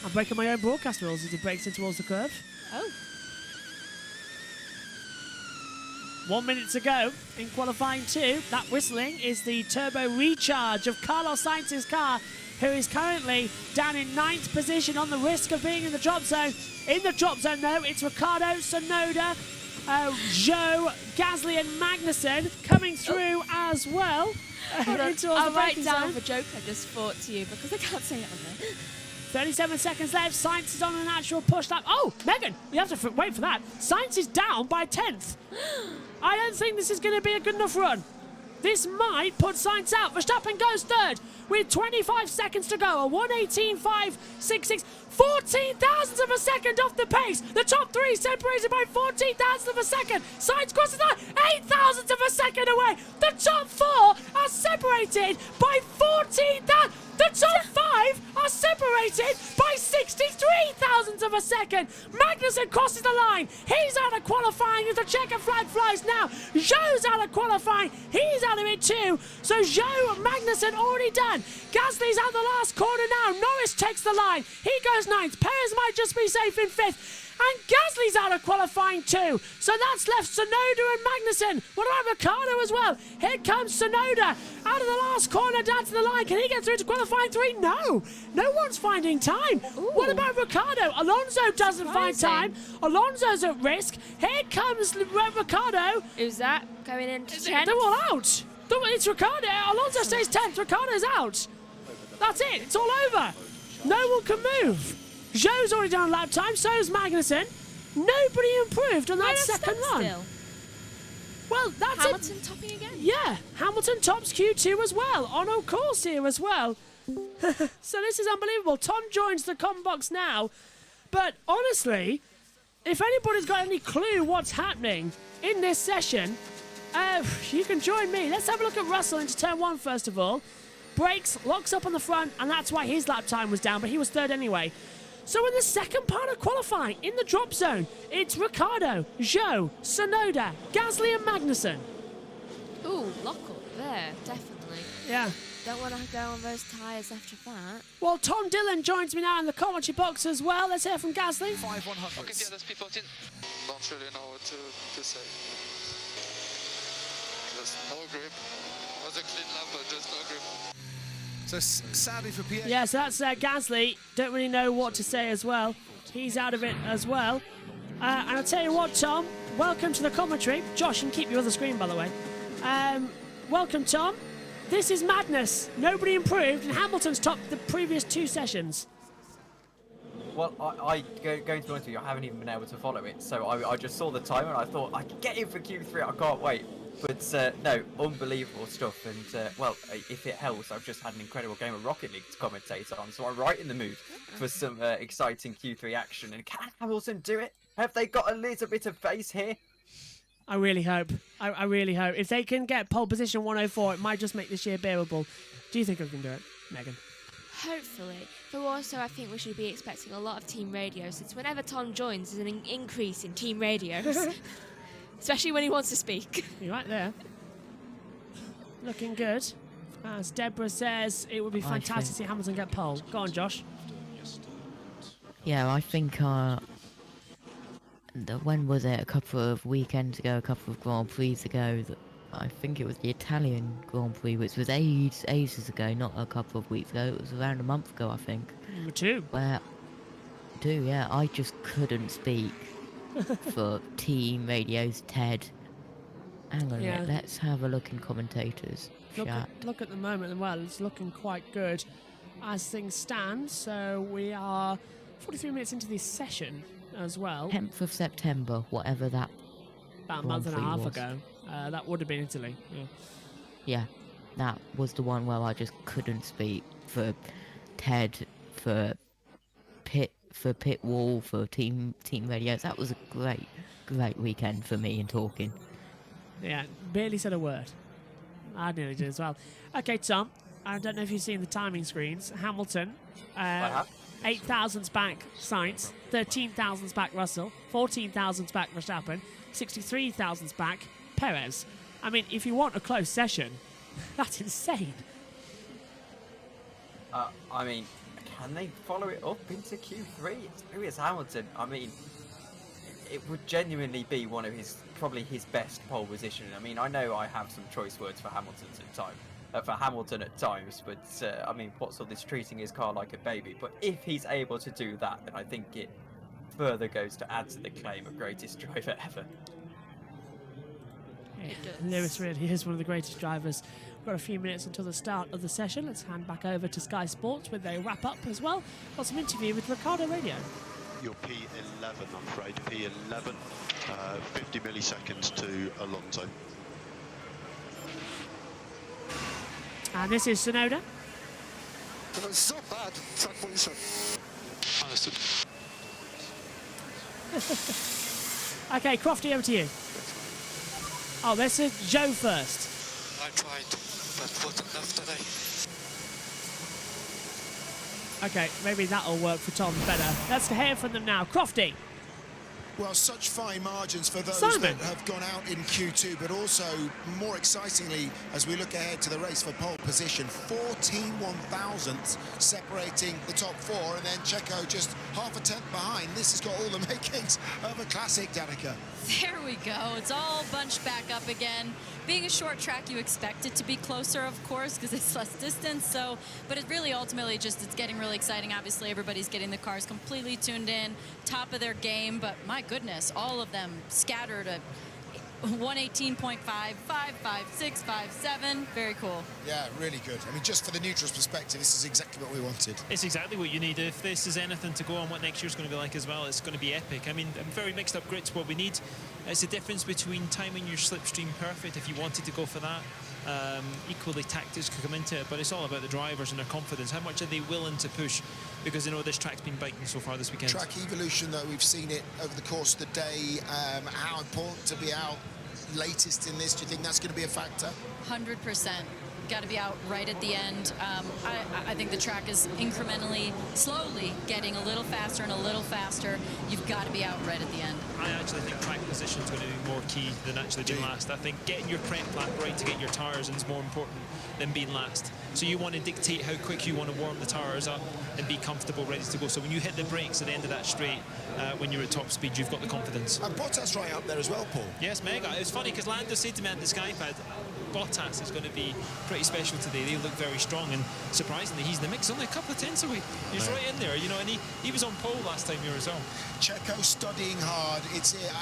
I'm breaking my own broadcast rules as he breaks in towards the curve. Oh. 1 minute to go in qualifying 2. That whistling is the turbo recharge of Carlos Sainz's car, who is currently down in 9th position on the risk of being in the drop zone. In the drop zone, though, it's Ricciardo, Tsunoda, Zhou, Gasly and Magnussen coming through as well. I'll write down the joke I just thought to you because I can't say it on there. 37 seconds left. Sainz is on an actual push lap. Oh, Megan, we have to wait for that. Sainz is down by 10th. I don't think this is going to be a good enough run. This might put Sainz out. Verstappen goes 3rd with 25 seconds to go. A 1:18.566. 14 thousandths of a second off the pace. The top 3 separated by 14 thousandths of a second. Sainz crosses the line. 8 thousandths of a second away. The top 4 are separated by 14 thousandths. The top 5 are separated by 63 thousandths of a second. Magnussen crosses the line. He's out of qualifying as the checker flag flies now. Zhou's out of qualifying. He's out of it too. So Zhou, Magnussen already done. Gasly's out the last corner now. Norris takes the line. He goes 9th. Perez might just be safe in 5th. And Gasly's out of qualifying too. So that's left Tsunoda and Magnussen. What about Ricciardo as well? Here comes Tsunoda out of the last corner down to the line. Can he get through to qualifying 3? No. No one's finding time. Ooh. What about Ricciardo? Alonso doesn't find time. Alonso's at risk. Here comes Ricciardo. Who's that? Going into 10th? They're all out. It's Ricciardo. Alonso stays 10th. Ricciardo's out. That's it. It's all over. No one can move. Zhou's already done lap time, so's Magnussen. Nobody improved on that second run. Still. Well, that's Hamilton topping again. Yeah, Hamilton tops Q2 as well, on a course here as well. So this is unbelievable. Tom joins the com box now. But honestly, if anybody's got any clue what's happening in this session, you can join me. Let's have a look at Russell into turn 1 first of all. Brakes, locks up on the front, and that's why his lap time was down, but he was third anyway. So in the second part of qualifying, in the drop zone, it's Ricciardo, Zhou, Tsunoda, Gasly and Magnussen. Ooh, lock up there, definitely. Yeah. Don't want to go on those tyres after that. Well, Tom Dillon joins me now in the commentary box as well. Let's hear from Gasly. 5 100s. Okay, yeah, there's people in. Don't really know what to say. There's no grip. It was a clean lap, but just no grip. So sadly for Pierre. Yes, that's Gasly. Don't really know what to say as well. He's out of it as well. And I'll tell you what, Tom, welcome to the commentary. Josh, you can keep your other screen, by the way. Welcome, Tom. This is madness. Nobody improved, and Hamilton's topped the previous 2 sessions. Well, going to be honest with you, I haven't even been able to follow it, so I just saw the timer and I thought, I can get in for Q3, I can't wait. But no, unbelievable stuff, and well, if it helps, I've just had an incredible game of Rocket League to commentate on, so I'm right in the mood for some exciting Q3 action. And can Hamilton do it? Have they got a little bit of pace here? I really hope. I really hope. If they can get pole position 104, it might just make this year bearable. Do you think I can do it, Megan? Hopefully. But also, I think we should be expecting a lot of team radios, since whenever Tom joins, there's an increase in team radios. Especially when he wants to speak. You're right there. Looking good. As Deborah says, it would be fantastic to see Hamilton get pole. Go on, Josh. Yeah, I think when was it? A couple of weekends ago, a couple of Grand Prix ago. I think it was the Italian Grand Prix, which was ages ago, not a couple of weeks ago. It was around a month ago, I think. 2. Yeah, I just couldn't speak for team radios. Ted, hang on a minute, let's have a look in commentators. Look at the moment, well, it's looking quite good as things stand. So we are 43 minutes into this session as well. 10th of September, whatever that. About a month and a half ago. That would have been Italy. Yeah, that was the one where I just couldn't speak for Ted, for Pit Wall, for team radios. That was a great weekend for me in talking. Yeah, barely said a word. I nearly did as well. Okay, Tom, I don't know if you've seen the timing screens. Hamilton, 8 thousandths back Sainz, 13 thousandths back Russell, 14 thousandths back Verstappen, 63 thousandths back Perez. I mean, if you want a close session, that's insane. I mean, can they follow it up into Q3? Lewis Hamilton, I mean, it would genuinely be one of probably his best pole position. I mean, I know I have some choice words for Hamilton at times, but I mean, Watson is treating his car like a baby. But if he's able to do that, then I think it further goes to add to the claim of greatest driver ever. Lewis really is one of the greatest drivers. We've got a few minutes until the start of the session. Let's hand back over to Sky Sports with a wrap-up as well. Got some interview with Ricciardo Radio. Your P11, I'm afraid. P11, 50 milliseconds to Alonso. And this is Tsunoda. It was so bad, track position. Understood. Okay, Crofty, over to you. Oh, this is Zhou first. I tried, but wasn't enough today. Okay, maybe that'll work for Tom better. Let's hear from them now. Crofty. Well, such fine margins for those Simon. that have gone out in Q2, but also, more excitingly, as we look ahead to the race for pole position, 14 1,000ths separating the top 4, and then Checo just half a tenth behind. This has got all the makings of a classic, Danica. There we go. It's all bunched back up again. Being a short track, you expect it to be closer, of course, because it's less distance. So, but it really ultimately it's getting really exciting. Obviously, everybody's getting the cars completely tuned in, top of their game. But my goodness, all of them scattered at 118.5, 5, 5, 6, 5, 7. Very cool. Yeah, really good. I mean, just for the neutrals perspective, this is exactly what we wanted. It's exactly what you need. If this is anything to go on what next year's going to be like as well, it's going to be epic. I mean, very mixed up grid's what we need. It's the difference between timing your slipstream perfect if you wanted to go for that, Equally, tactics could come into it, but it's all about the drivers and their confidence. How much are they willing to push? Because they know this track's been biting so far this weekend. Track evolution, though, we've seen it over the course of the day. How important to be out latest in this? Do you think that's going to be a factor? 100%. Got to be out right at the end. I think the track is incrementally, slowly getting a little faster and a little faster. You've got to be out right at the end. I actually think track position is going to be more key than actually being last. I think getting your prep lap right to get your tyres in is more important than being last. So you want to dictate how quick you want to warm the tyres up and be comfortable, ready to go. So when you hit the brakes at the end of that straight, when you're at top speed, you've got the confidence. And Bottas right up there as well, Paul. Yes, mega. It's funny because Lando said to me at the Skypad, Bottas is going to be pretty special today. They look very strong, and surprisingly, he's in the mix. Only a couple of tenths away. He's right in there, you know, and he was on pole last time here as well. Checo studying hard.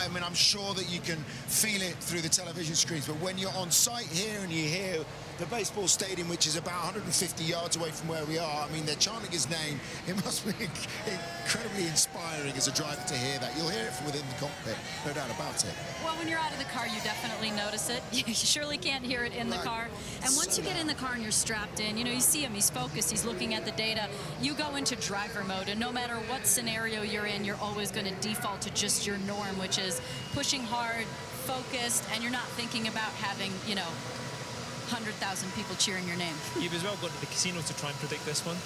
I mean, I'm sure that you can feel it through the television screens, but when you're on site here and you hear the baseball stadium, which is about 150 yards away from where we are, I mean, they're chanting his name. It must be incredibly inspiring as a driver to hear that. You'll hear it from within the cockpit, no doubt about it. Well, when you're out of the car, you definitely notice it. You surely can't hear it in the car. And once you get in the car and you're strapped in, you know, you see him, he's focused, he's looking at the data. You go into driver mode, and no matter what scenario you're in, you're always going to default to just your norm, which is pushing hard, focused, and you're not thinking about having, you know, 100,000 people cheering your name. You've as well gone to the casino to try and predict this one.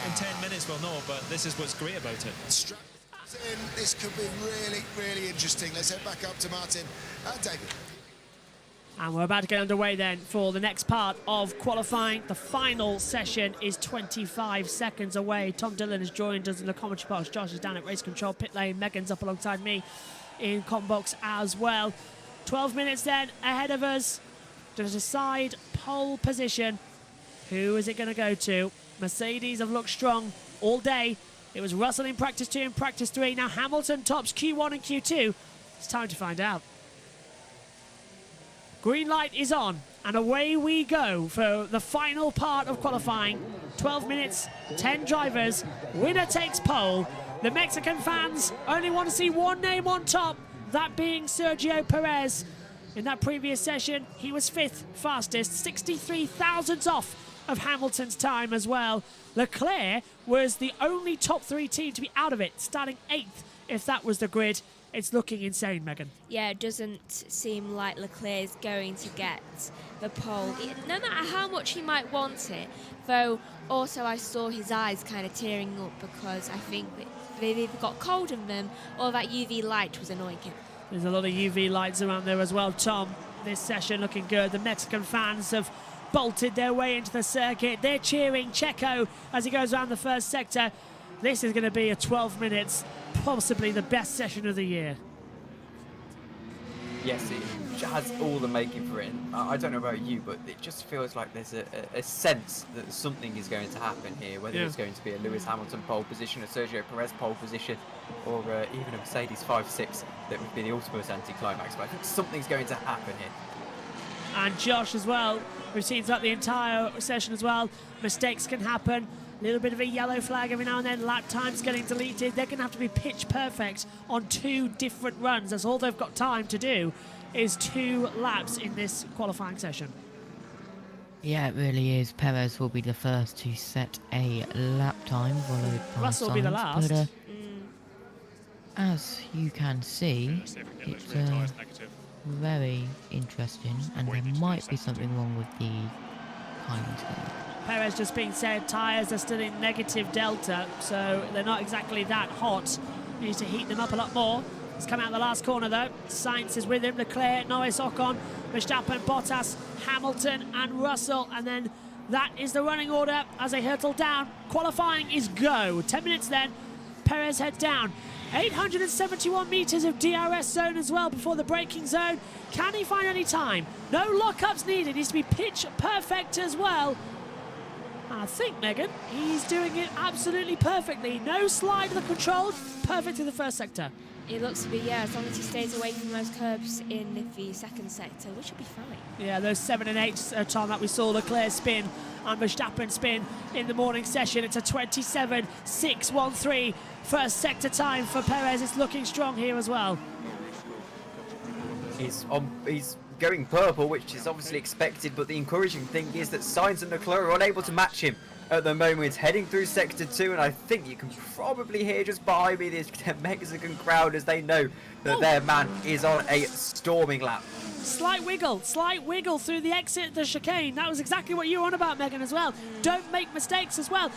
In 10 minutes we'll know, but this is what's great about it. This could be really, really interesting. Let's head back up to Martin and David. And we're about to get underway then for the next part of qualifying. The final session is 25 seconds away. Tom Dillon has joined us in the commentary box. Josh is down at race control, pit lane. Megan's up alongside me in com box as well. 12 minutes then ahead of us to decide pole position. Who is it going to go to? Mercedes have looked strong all day. It was Russell in practice 2 and practice 3. Now Hamilton tops Q1 and Q2. It's time to find out. Green light is on, and away we go for the final part of qualifying. 12 minutes, 10 drivers, winner takes pole. The Mexican fans only want to see one name on top, that being Sergio Perez. In that previous session, he was 5th fastest, 63 thousandths off of Hamilton's time as well. Leclerc was the only top 3 team to be out of it, starting 8th if that was the grid. It's looking insane, Megan. Yeah, it doesn't seem like Leclerc is going to get the pole, no matter how much he might want it. Though, also I saw his eyes kind of tearing up because I think that they've either got cold in them or that UV light was annoying him. There's a lot of UV lights around there as well, Tom. This session looking good. The Mexican fans have bolted their way into the circuit. They're cheering Checo as he goes around the first sector. This is going to be a 12 minutes, possibly the best session of the year. Yes, it has all the making for it. I don't know about you, but it just feels like there's a sense that something is going to happen here, whether it's going to be a Lewis Hamilton pole position, a Sergio Perez pole position, or even a Mercedes 5-6 that would be the ultimate anticlimax. But I think something's going to happen here. And Josh as well, we've seen throughout the entire session as well, mistakes can happen. A little bit of a yellow flag every now and then, lap times getting deleted. They're going to have to be pitch perfect on 2 different runs. That's all they've got time to do, is 2 laps in this qualifying session. Yeah, it really is. Perez will be the first to set a lap time, followed by Russell will be the last. But, as you can see, it's very interesting, and there might be something wrong with the times. Perez just being said, tyres are still in negative delta, so they're not exactly that hot. Needs to heat them up a lot more. He's come out the last corner though. Sainz is with him, Leclerc, Norris, Ocon, Verstappen, Bottas, Hamilton and Russell. And then that is the running order as they hurtle down. Qualifying is go. 10 minutes then, Perez head down. 871 metres of DRS zone as well before the braking zone. Can he find any time? No lockups needed. Needs to be pitch perfect as well. And I think, Megan, he's doing it absolutely perfectly. No slide of the control, perfect through the first sector. It looks to be, yeah, as long as he stays away from those curbs in the second sector, which will be fine. Yeah, those 7 and 8 time that we saw Leclerc spin and Verstappen spin in the morning session. It's a 27.613 first sector time for Perez. It's looking strong here as well. He's going purple, which is obviously expected, but the encouraging thing is that Sainz and Leclerc are unable to match him at the moment, heading through Sector 2, and I think you can probably hear just behind me this Mexican crowd as they know that their man is on a storming lap. Slight wiggle through the exit of the chicane. That was exactly what you were on about, Megan, as well. Don't make mistakes as well.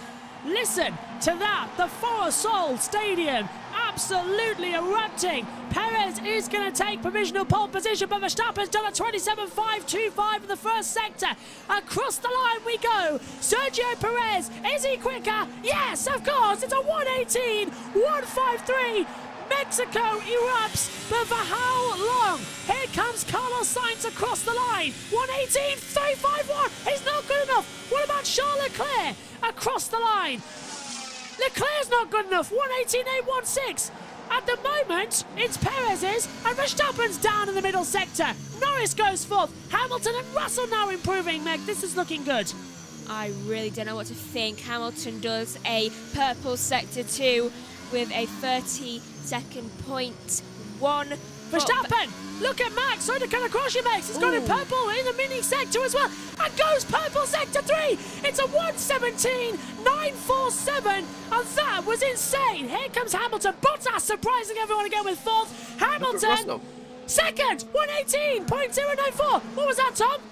Listen to that, the Forosol Stadium absolutely erupting. Perez is going to take provisional pole position, but Verstappen's done a 27.525 in the first sector. Across the line we go. Sergio Perez, is he quicker? Yes, of course, it's a 1:18.153. Mexico erupts, but for how long? Here comes Carlos Sainz across the line. 1:18.351. He's not good enough. What about Charles Leclerc across the line? Leclerc's not good enough. 1:18.816. At the moment, it's Perez's, and Verstappen's down in the middle sector. Norris goes fourth. Hamilton and Russell now improving, Meg. This is looking good. I really don't know what to think. Hamilton does a purple sector 2 with a 30-second point 1. Verstappen, look at Max, trying to cut across you, Max. It's gone in purple in the mini sector as well. And goes purple sector 3. It's a 1:17.947. And that was insane. Here comes Hamilton. Bottas surprising everyone again with fourth. Hamilton, second, 1:18.094. What was that, Tom?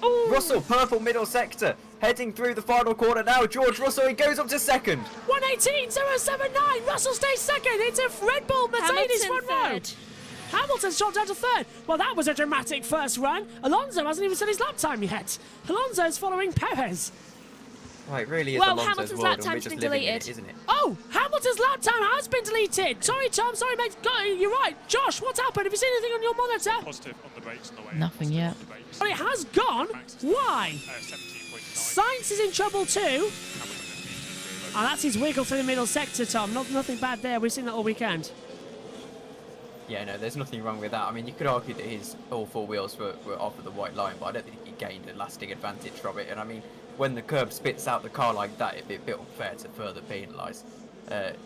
Ooh. Russell, purple middle sector. Heading through the final corner now. George Russell, he goes up to second. 1:18.079. Russell stays second. It's a Red Bull Mercedes front row. Hamilton's dropped down to third. Well, that was a dramatic first run. Alonso hasn't even said his lap time yet. Alonso's following Perez. Right, really is well, Alonso's Hamilton's world, lap and we're time's just been living in deleted. it, isn't it? Oh, Hamilton's lap time has been deleted. Sorry, Tom. Sorry, mate. You're right. Josh, what's happened? Have you seen anything on your monitor? Positive on the brakes on the way. Nothing yet. Well, it has gone. Why? 17.9. Sainz is in trouble too. Oh, that's his wiggle through the middle sector, Tom. Nothing bad there. We've seen that all weekend. Yeah, no, there's nothing wrong with that. I mean, you could argue that his all four wheels were off of the white line, but I don't think he gained a lasting advantage from it. And I mean, when the curb spits out the car like that, it'd be a bit unfair to further penalise.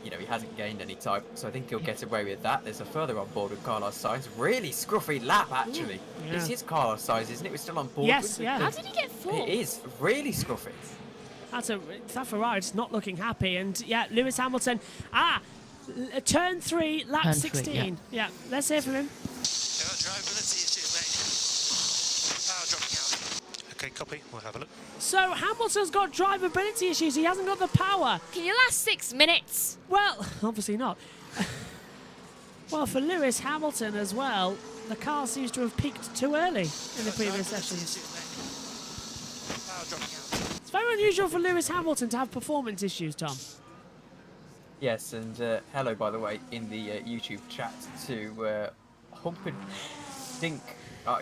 You know, he hasn't gained any time, so I think he'll get away with that. There's a further on board with Carlos Sainz. Really scruffy lap, actually. Yeah. It's his Carlos Sainz, isn't it? We're still on board. Yes, yeah. How did he get fourth? It is really scruffy. That Ferrari's not looking happy, and yeah, Lewis Hamilton. Turn 3, lap Turn 16. 3, yeah, let's hear from him. Okay, copy. We'll have a look. So Hamilton's got drivability issues. He hasn't got the power. Can you last 6 minutes? Well, obviously not. Well, for Lewis Hamilton as well, the car seems to have peaked too early in the previous sessions. It's very unusual for Lewis Hamilton to have performance issues, Tom. Yes, and hello, by the way, in the YouTube chat to Humperdinck.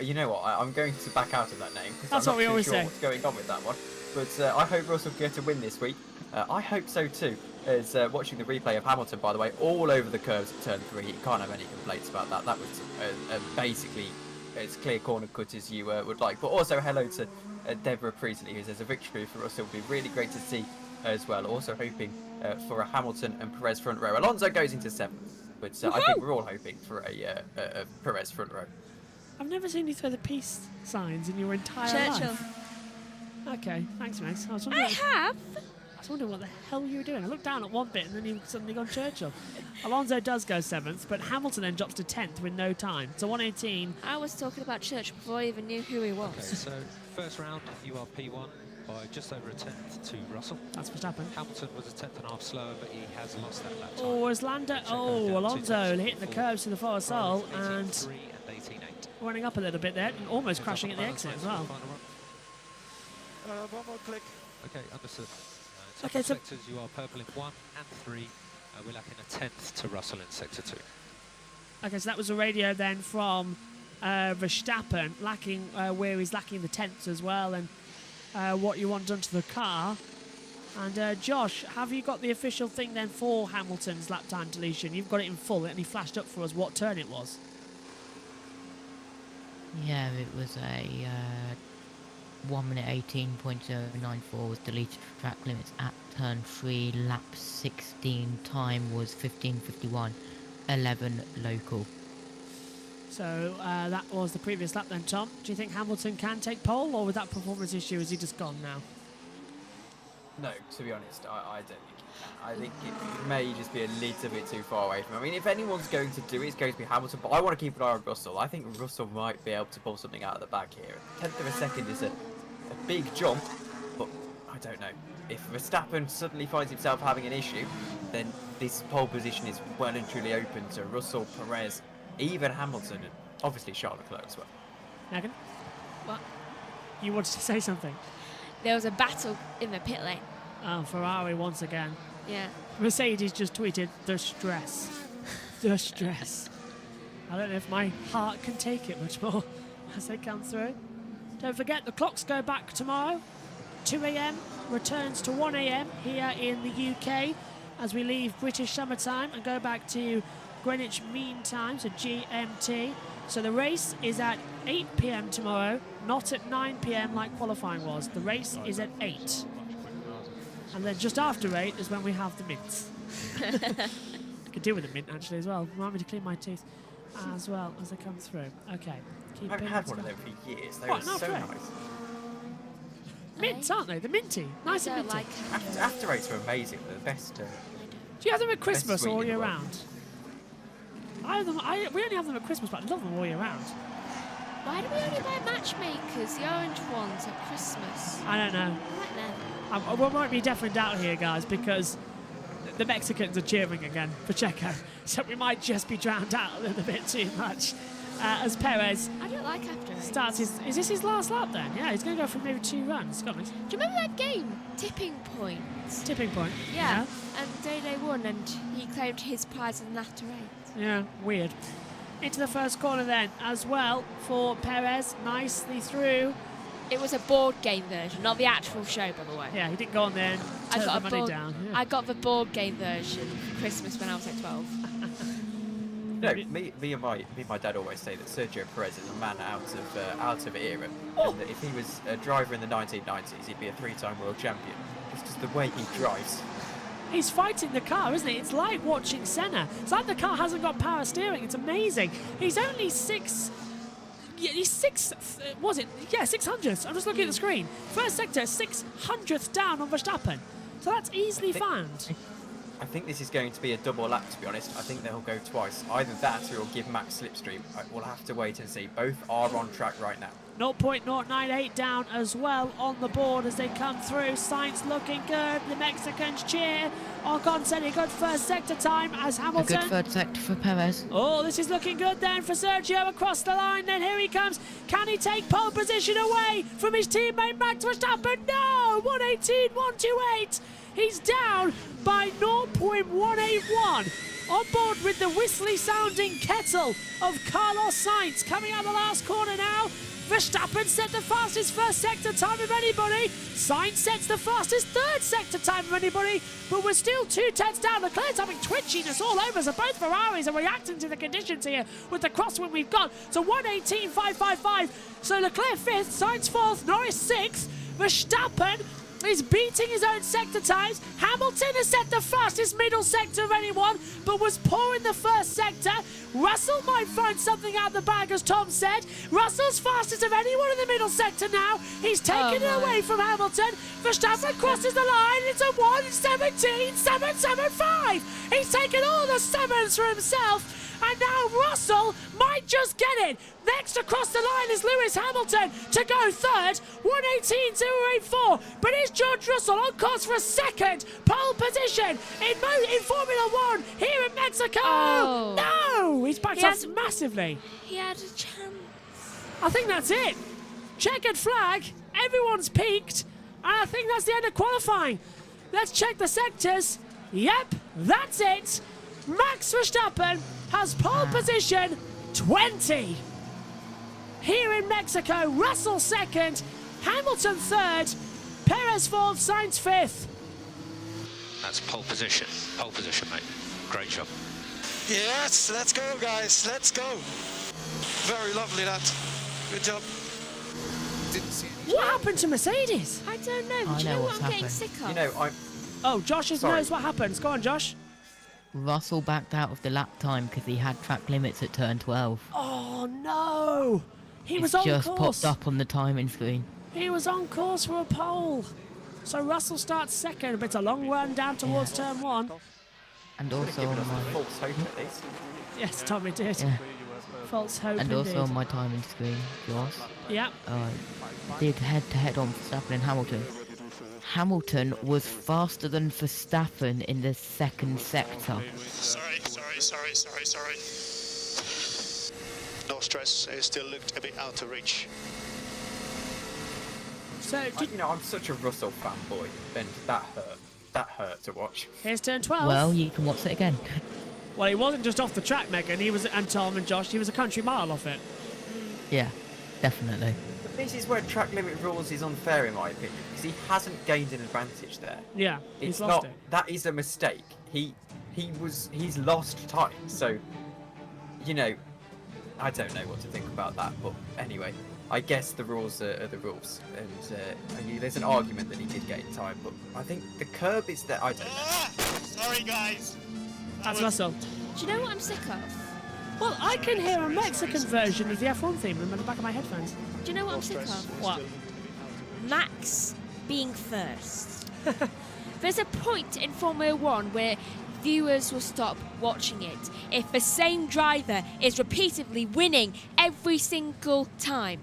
You know what? I'm going to back out of that name because That's I'm what we not too always sure say. what's going on with that one. But I hope Russell will get a win this week. I hope so too. As watching the replay of Hamilton, by the way, all over the curves at turn 3, you can't have any complaints about that. That was basically as clear corner cut as you would like. But also hello to Deborah Priestley, who says a victory for Russell would be really great to see as well. Also hoping for a Hamilton and Perez front row. Alonso goes into 7th, but I think we're all hoping for a Perez front row. I've never seen you throw the peace signs in your entire Churchill. life. Okay, thanks, Max. I was I wondering, have. I was wondering what the hell you were doing. I looked down at one bit and then you've suddenly gone Churchill. Alonso does go 7th, but Hamilton then drops to 10th with no time. So 1:18. I was talking about Churchill before I even knew who he was. Okay, so first round, you are P1 by just over a tenth to Russell. That's Verstappen. Hamilton was a tenth and a half slower, but he has lost that lap time. Oh, as Lando. Oh, Alonso hitting the curves to the far side and 18.3 and 18.8. running up a little bit there and almost crashing at the exit as well. One more click. Okay, understood. Okay, so sectors, you are purple in 1 and 3. We're lacking a tenth to Russell in sector 2. okay, so that was a radio then from Verstappen, lacking where he's lacking the tenths as well, and what you want done to the car. And Josh, have you got the official thing then for Hamilton's lap time deletion? You've got it in full, and he flashed up for us what turn it was. Yeah, it was a 1:18.094 was deleted for track limits at turn 3, lap 16, time was 15:51, 11 local. So that was the previous lap then, Tom. Do you think Hamilton can take pole, or with that performance issue, is he just gone now? No, to be honest, I don't think he can. I think it may just be a little bit too far away from him. I mean, if anyone's going to do it, it's going to be Hamilton, but I want to keep an eye on Russell. I think Russell might be able to pull something out of the bag here. A tenth of a second is a big jump, but I don't know. If Verstappen suddenly finds himself having an issue, then this pole position is well and truly open to Russell, Perez, even Hamilton, and obviously Charles Leclerc as well. Megan? What? You wanted to say something? There was a battle in the pit lane. Oh, Ferrari once again. Yeah. Mercedes just tweeted, the stress. The stress. I don't know if my heart can take it much more as they come through. Don't forget, the clocks go back tomorrow. 2 a.m. returns to 1 a.m. here in the UK as we leave British summertime and go back to Greenwich Mean Time, so GMT. So the race is at 8 p.m. tomorrow, not at 9 p.m. like qualifying was. The race is at 8. And then just after 8 is when we have the mints. I could do with a mint actually as well. Remind me to clean my teeth as well as they come through. Okay. I've had one of them for years. They Oh, were no, so great. nice. Mints, aren't they? The minty. Nice and minty. After Eights are amazing. They're the best. Do you have them at Christmas sweet all in the year world. round? We only have them at Christmas, but I love them all year round. Why do we only buy matchmakers, the orange ones, at Christmas? I don't know. I don't know. We might be definitely down here, guys, because the Mexicans are cheering again for Checo. So we might just be drowned out a little bit too much. As Perez I don't like after eight. starts his... Is this his last lap then? Yeah, he's going to go for maybe 2 runs. Got me. Do you remember that game, Tipping Point? Tipping Point. Yeah. And Day won, and he claimed his prize in after eight. Yeah, weird. Into the first corner then as well for Perez. Nicely through. It was a board game version, not the actual show, by the way. Yeah, he didn't go on there and turn the money down. Yeah. I got the board game version for Christmas when I was like 12. No, me and my dad always say that Sergio Perez is a man out of era, Oh. and that if he was a driver in the 1990s, he'd be a 3-time world champion. It's just the way he drives. He's fighting the car, isn't it? It's like watching Senna. It's like the car hasn't got power steering. It's amazing. He's only 6... Yeah, he's 6... Was it? Yeah, 600ths. I'm just looking at the screen. First sector, 600th down on Verstappen. So that's easily found. I think this is going to be a double lap, to be honest. I think they'll go twice. Either that or he'll give Max slipstream. We'll have to wait and see. Both are on track right now. 0.098 down as well on the board as they come through. Sainz looking good. The Mexicans cheer. Ocon setting a good first sector time as A Hamilton. good third sector for Perez. Oh, this is looking good then for Sergio across the line. Then here he comes. Can he take pole position away from his teammate Max Verstappen? No! 118.128. He's down by 0.181. On board with the whistly sounding kettle of Carlos Sainz. Coming out the last corner now. Verstappen set the fastest first sector time of anybody. Sainz sets the fastest third sector time of anybody. But we're still 2 tenths down. Leclerc's having twitchiness all over. So both Ferraris are reacting to the conditions here with the crosswind we've got. So 118.555. So Leclerc 5th, Sainz 4th, Norris 6th. Verstappen is beating his own sector times. Hamilton has set the fastest middle sector of anyone, but was poor in the first sector. Russell might find something out of the bag, as Tom said. Russell's fastest of anyone in the middle sector now. He's taken it away from Hamilton. Verstappen crosses the line. It's a 1:17.775. He's taken all the 7s for himself. And now Russell might just get it. Next across the line is Lewis Hamilton to go third, 118.084. But it's George Russell on course for a second pole position in Formula One here in Mexico. Oh. No, he's backed up massively. He had a chance. I think that's it. Checkered flag. Everyone's peaked. And I think that's the end of qualifying. Let's check the sectors. Yep, that's it. Max Verstappen has pole position 20. Here in Mexico, Russell second, Hamilton third, Perez fourth, Sainz fifth. That's pole position, mate. Great job. Yes, let's go, guys. Let's go. Very lovely, that. Good job. Didn't see What happened to Mercedes? I don't know. Do you know what I'm getting sick of? You know, Oh, Josh Sorry. knows what happens. Go on, Josh. Russell backed out of the lap time because he had track limits at turn 12. Oh no! He was on just course. popped up on the timing screen. He was on course for a pole. So Russell starts second, but it's a long run down towards turn 1. And also on my false hope at least. Yes, Tommy did. Yeah. False hope and also indeed. on my timing screen, Joss. Yeah. Did head-to-head on Verstappen and Hamilton. Hamilton was faster than Verstappen in the second sector. Sorry. No stress, it still looked a bit out of reach. So, I'm such a Russell fanboy, and that hurt. That hurt to watch. Here's turn 12. Well, you can watch it again. Well, he wasn't just off the track, Megan. He was, and Tom and Josh, he was a country mile off it. Yeah, definitely. But this is where track limit rules is unfair, in my opinion, because he hasn't gained an advantage there. Yeah, it's he's lost not. it. That is a mistake. He's lost time. So, I don't know what to think about that. But anyway, I guess the rules are the rules, and there's an argument that he did gain time. But I think the curb is that I don't know. Sorry, guys. That's Russell. Do you know what I'm sick of? Well, I can hear a Mexican version of the F1 theme in the back of my headphones. Do you know what I'm sick of? What? Max being first. There's a point in Formula 1 where viewers will stop watching it if the same driver is repeatedly winning every single time.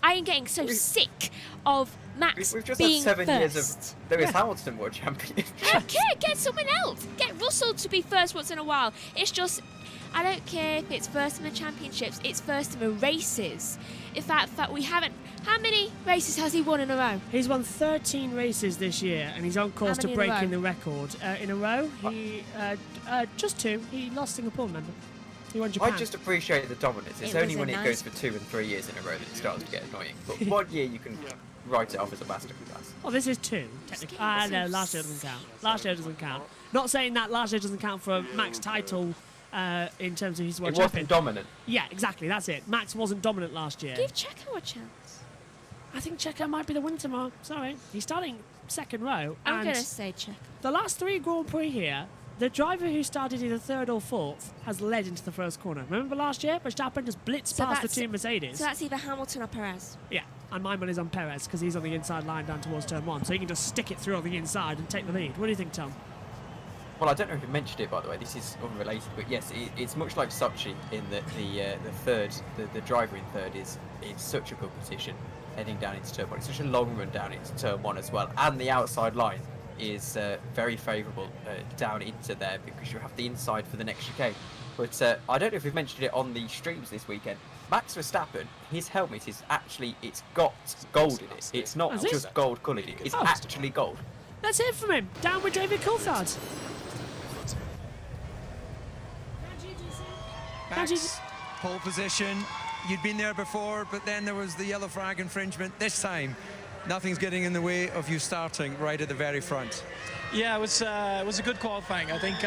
I am getting so sick of Max We've just being had 7 first. years of Lewis Hamilton World Champion. I don't care. Get someone else. Get Russell to be first once in a while. It's just, I don't care if it's first in the championships. It's first in the races. In fact, we haven't. How many races has he won in a row? He's won 13 races this year, and he's on course to many in a breaking row? the record. In a row, he just 2. He lost Singapore, remember? He won Japan. I just appreciate the dominance. It's It only was a when it nice- goes for 2 and 3 years in a row that it starts to get annoying. But 1 year you can write it off as a masterclass. Well, this is 2, technically. No, last year doesn't count. Last year doesn't count. Not saying that last year doesn't count for a Max title in terms of his world It wasn't champion. dominant. Yeah, exactly. That's it. Max wasn't dominant last year. Give Checo a chance. I think Checo might be the winner tomorrow. Sorry. He's starting second row. I'm and going to say Checo. the last 3 Grand Prix here, the driver who started either 3rd or 4th has led into the first corner. Remember last year? Verstappen just blitzed past the 2 Mercedes. So that's either Hamilton or Perez. Yeah, and my money's on Perez because he's on the inside line down towards turn 1, so he can just stick it through on the inside and take the lead. What do you think, Tom? Well, I don't know if you mentioned it, by the way. This is unrelated, but yes, it's much like Sochi in that the driver in third is in such a good position heading down into turn 1. It's such a long run down into turn 1 as well, and the outside line is very favourable down into there because you have the inside for the next chicane. But I don't know if we've mentioned it on the streams this weekend. Max Verstappen, his helmet is actually, it's got gold in it. It's not Has it? just gold coloured, it's Oh. actually gold. Let's hear from him. Down with David Coulthard. Max, pole position. You'd been there before, but then there was the yellow flag infringement. This time, nothing's getting in the way of you starting right at the very front. Yeah, it was a good qualifying. I think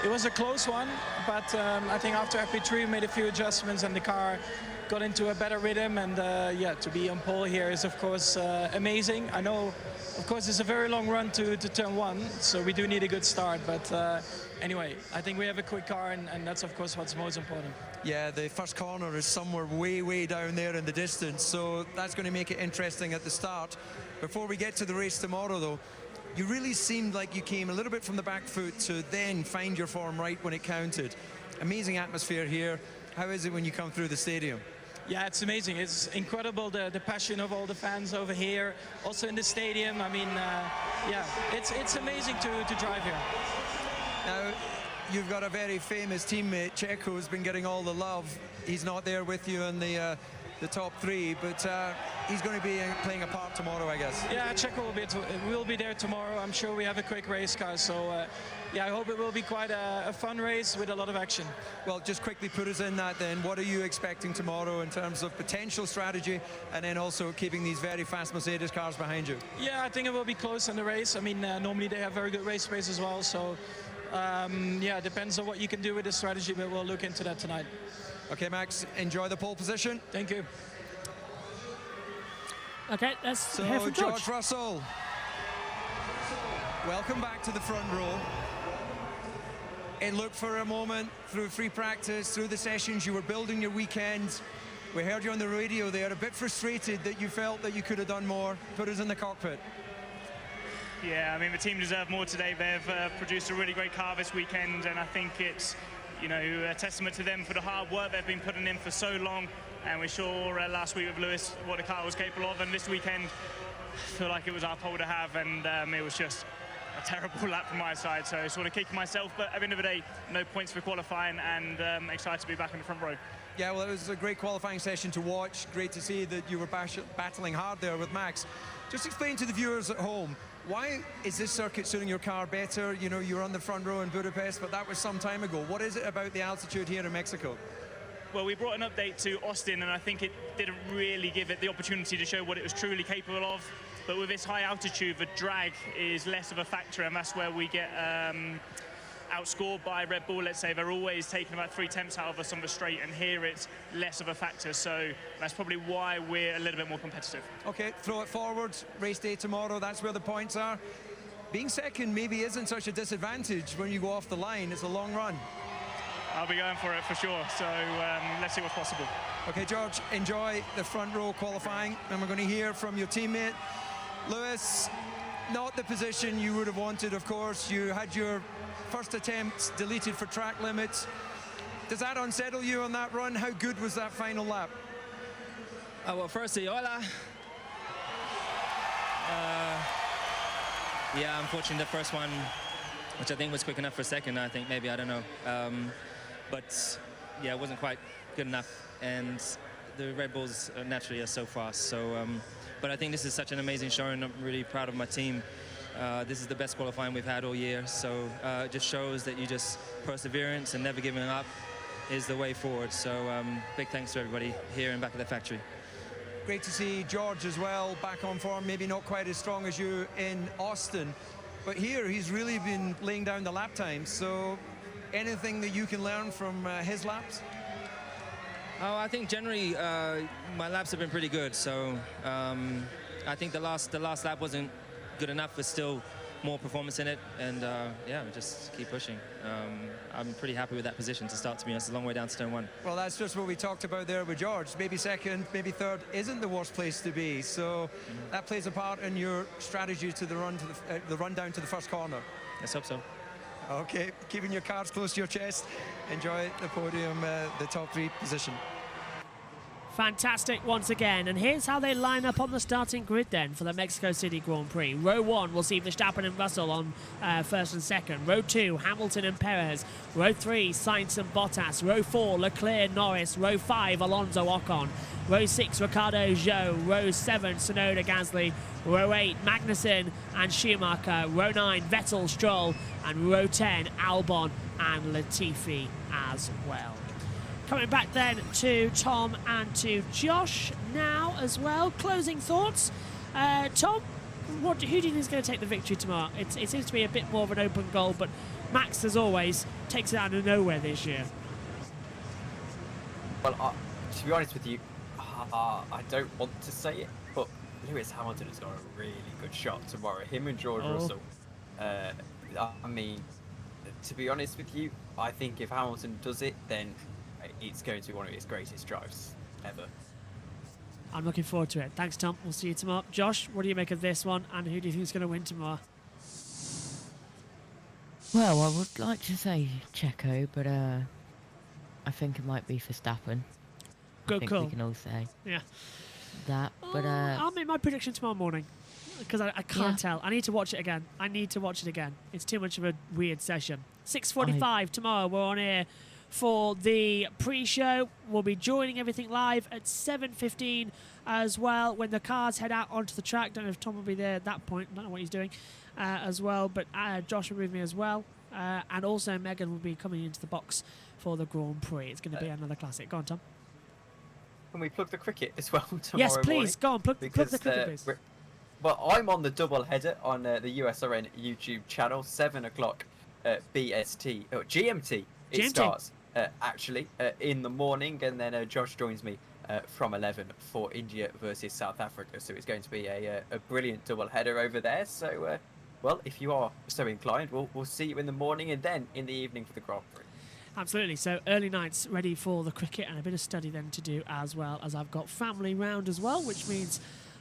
it was a close one, but I think after FP3 we made a few adjustments and the car got into a better rhythm. And yeah, to be on pole here is of course amazing. I know, of course, it's a very long run to turn 1, so we do need a good start. But anyway, I think we have a quick car, and that's of course what's most important. Yeah, the first corner is somewhere way down there in the distance, so that's going to make it interesting at the start. Before we get to the race tomorrow, though, you really seemed like you came a little bit from the back foot to then find your form right when it counted. Amazing atmosphere here. How is it when you come through the stadium? Yeah, it's amazing. It's incredible, the passion of all the fans over here, also in the stadium. I mean, yeah, it's amazing to drive here. Now, you've got a very famous teammate, Checo, who's been getting all the love. He's not there with you in the top 3, but he's going to be playing a part tomorrow, I guess. Yeah, Checo will be there tomorrow. I'm sure we have a quick race car, so yeah, I hope it will be quite a fun race with a lot of action. Well, just quickly put us in that then. What are you expecting tomorrow in terms of potential strategy and then also keeping these very fast Mercedes cars behind you? Yeah, I think it will be close in the race. I mean, normally they have very good race pace as well, so yeah, it depends on what you can do with the strategy, but we'll look into that tonight. Okay, Max, enjoy the pole position. Thank you. Okay, let's hear So, from George Russell, welcome back to the front row. it looked for a moment through free practice, through the sessions, you were building your weekend. We heard you on the radio there, a bit frustrated that you felt that you could have done more. Put us in the cockpit. Yeah, I mean, the team deserve more today. They've produced a really great car this weekend, and I think it's, you know, a testament to them for the hard work they've been putting in for so long. And we saw last week with Lewis what the car was capable of, and this weekend, I feel like it was our pole to have, and it was just a terrible lap from my side. So sort of kicking myself, but at the end of the day, no points for qualifying, and excited to be back in the front row. Yeah, well, it was a great qualifying session to watch. Great to see that you were battling hard there with Max. Just explain to the viewers at home, why is this circuit suiting your car better? You know, you were on the front row in Budapest, but that was some time ago. What is it about the altitude here in Mexico? Well, we brought an update to Austin, and I think it didn't really give it the opportunity to show what it was truly capable of. But with this high altitude, the drag is less of a factor, and that's where we get outscored by Red Bull. Let's say they're always taking about 3 tenths out of us on the straight, and here it's less of a factor. So that's probably why we're a little bit more competitive. Okay, throw it forward. Race day tomorrow, that's where the points are. Being second maybe isn't such a disadvantage when you go off the line. It's a long run. I'll be going for it for sure. So let's see what's possible. Okay, George, enjoy the front row qualifying, and we're going to hear from your teammate. Lewis, not the position you would have wanted, of course. You had your first attempt deleted for track limits. Does that unsettle you on that run? How good was that final lap? Well, firstly, hola. Yeah, unfortunately, the first one, which I think was quick enough for second, I think maybe, I don't know. But yeah, it wasn't quite good enough. And the Red Bulls naturally are so fast. So, but I think this is such an amazing show, and I'm really proud of my team. This is the best qualifying we've had all year, so it just shows that you just perseverance and never giving up is the way forward. So big thanks to everybody here and back at the factory. Great to see George as well, back on form, maybe not quite as strong as you in Austin, but here he's really been laying down the lap times. So anything that you can learn from his laps? Oh, I think generally my laps have been pretty good. So I think the last lap wasn't good enough, but still more performance in it, and yeah, just keep pushing. I'm pretty happy with that position to start, to be honest. It's a long way down to turn 1. Well, that's just what we talked about there with George. Maybe second, maybe third isn't the worst place to be. So that plays a part in your strategy to the run down to the first corner. Let's hope so. Okay, keeping your cards close to your chest. Enjoy the podium, the top 3 position. Fantastic once again, and here's how they line up on the starting grid then for the Mexico City Grand Prix. Row 1 will see Verstappen and Russell on first and second. Row 2, Hamilton and Perez. Row 3, Sainz and Bottas. Row 4, Leclerc, Norris. Row 5, Alonso, Ocon. Row 6, Ricardo, Zhou. Row 7, Tsunoda, Gasly. Row 8, Magnussen and Schumacher. Row 9, Vettel, Stroll. And row 10, Albon and Latifi as well. Coming back then to Tom and to Josh now as well. Closing thoughts. Tom, who do you think is going to take the victory tomorrow? It seems to be a bit more of an open goal, but Max, as always, takes it out of nowhere this year. Well, to be honest with you, I don't want to say it, but Lewis Hamilton has got a really good shot tomorrow. Him and George Russell. I mean, to be honest with you, I think if Hamilton does it, then it's going to be one of his greatest drives ever. I'm looking forward to it. Thanks, Tom. We'll see you tomorrow. Josh, what do you make of this one, and who do you think is going to win tomorrow? Well, I would like to say Checo, but I think it might be Verstappen. Good I think call. we can all say that. But I'll make my prediction tomorrow morning because I can't tell. I need to watch it again. It's too much of a weird session. 6:45 tomorrow. We're on air for the pre-show. We'll be joining everything live at 7:15 as well when the cars head out onto the track. Don't know if Tom will be there at that point. Don't know what he's doing as well, but Josh will be with me as well, and also Megan will be coming into the box for the Grand Prix. It's going to be another classic. Go on, Tom. Can we plug the cricket as well tomorrow Yes, please. morning? Go on, plug the cricket, please. Well, I'm on the double header on the USRN YouTube channel, 7 o'clock BST, GMT. It starts actually in the morning, and then Josh joins me from 11 for India versus South Africa. So it's going to be a brilliant double header over there. So well, if you are so inclined, we'll see you in the morning and then in the evening for the Grand Prix. Absolutely. So early nights ready for the cricket and a bit of study then to do, as well as I've got family round as well, which means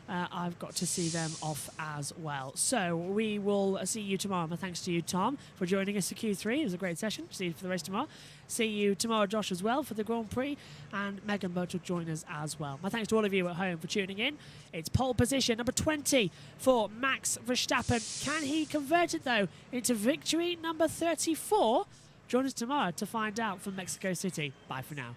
I've got to see them off as well. So we will see you tomorrow. My thanks to you, Tom, for joining us for Q3. It was a great session. See you for the race tomorrow. See you tomorrow, Josh, as well for the Grand Prix, and Megan Birch will join us as well. My thanks to all of you at home for tuning in. It's pole position number 20 for Max Verstappen. Can he convert it, though, into victory number 34? Join us tomorrow to find out from Mexico City. Bye for now.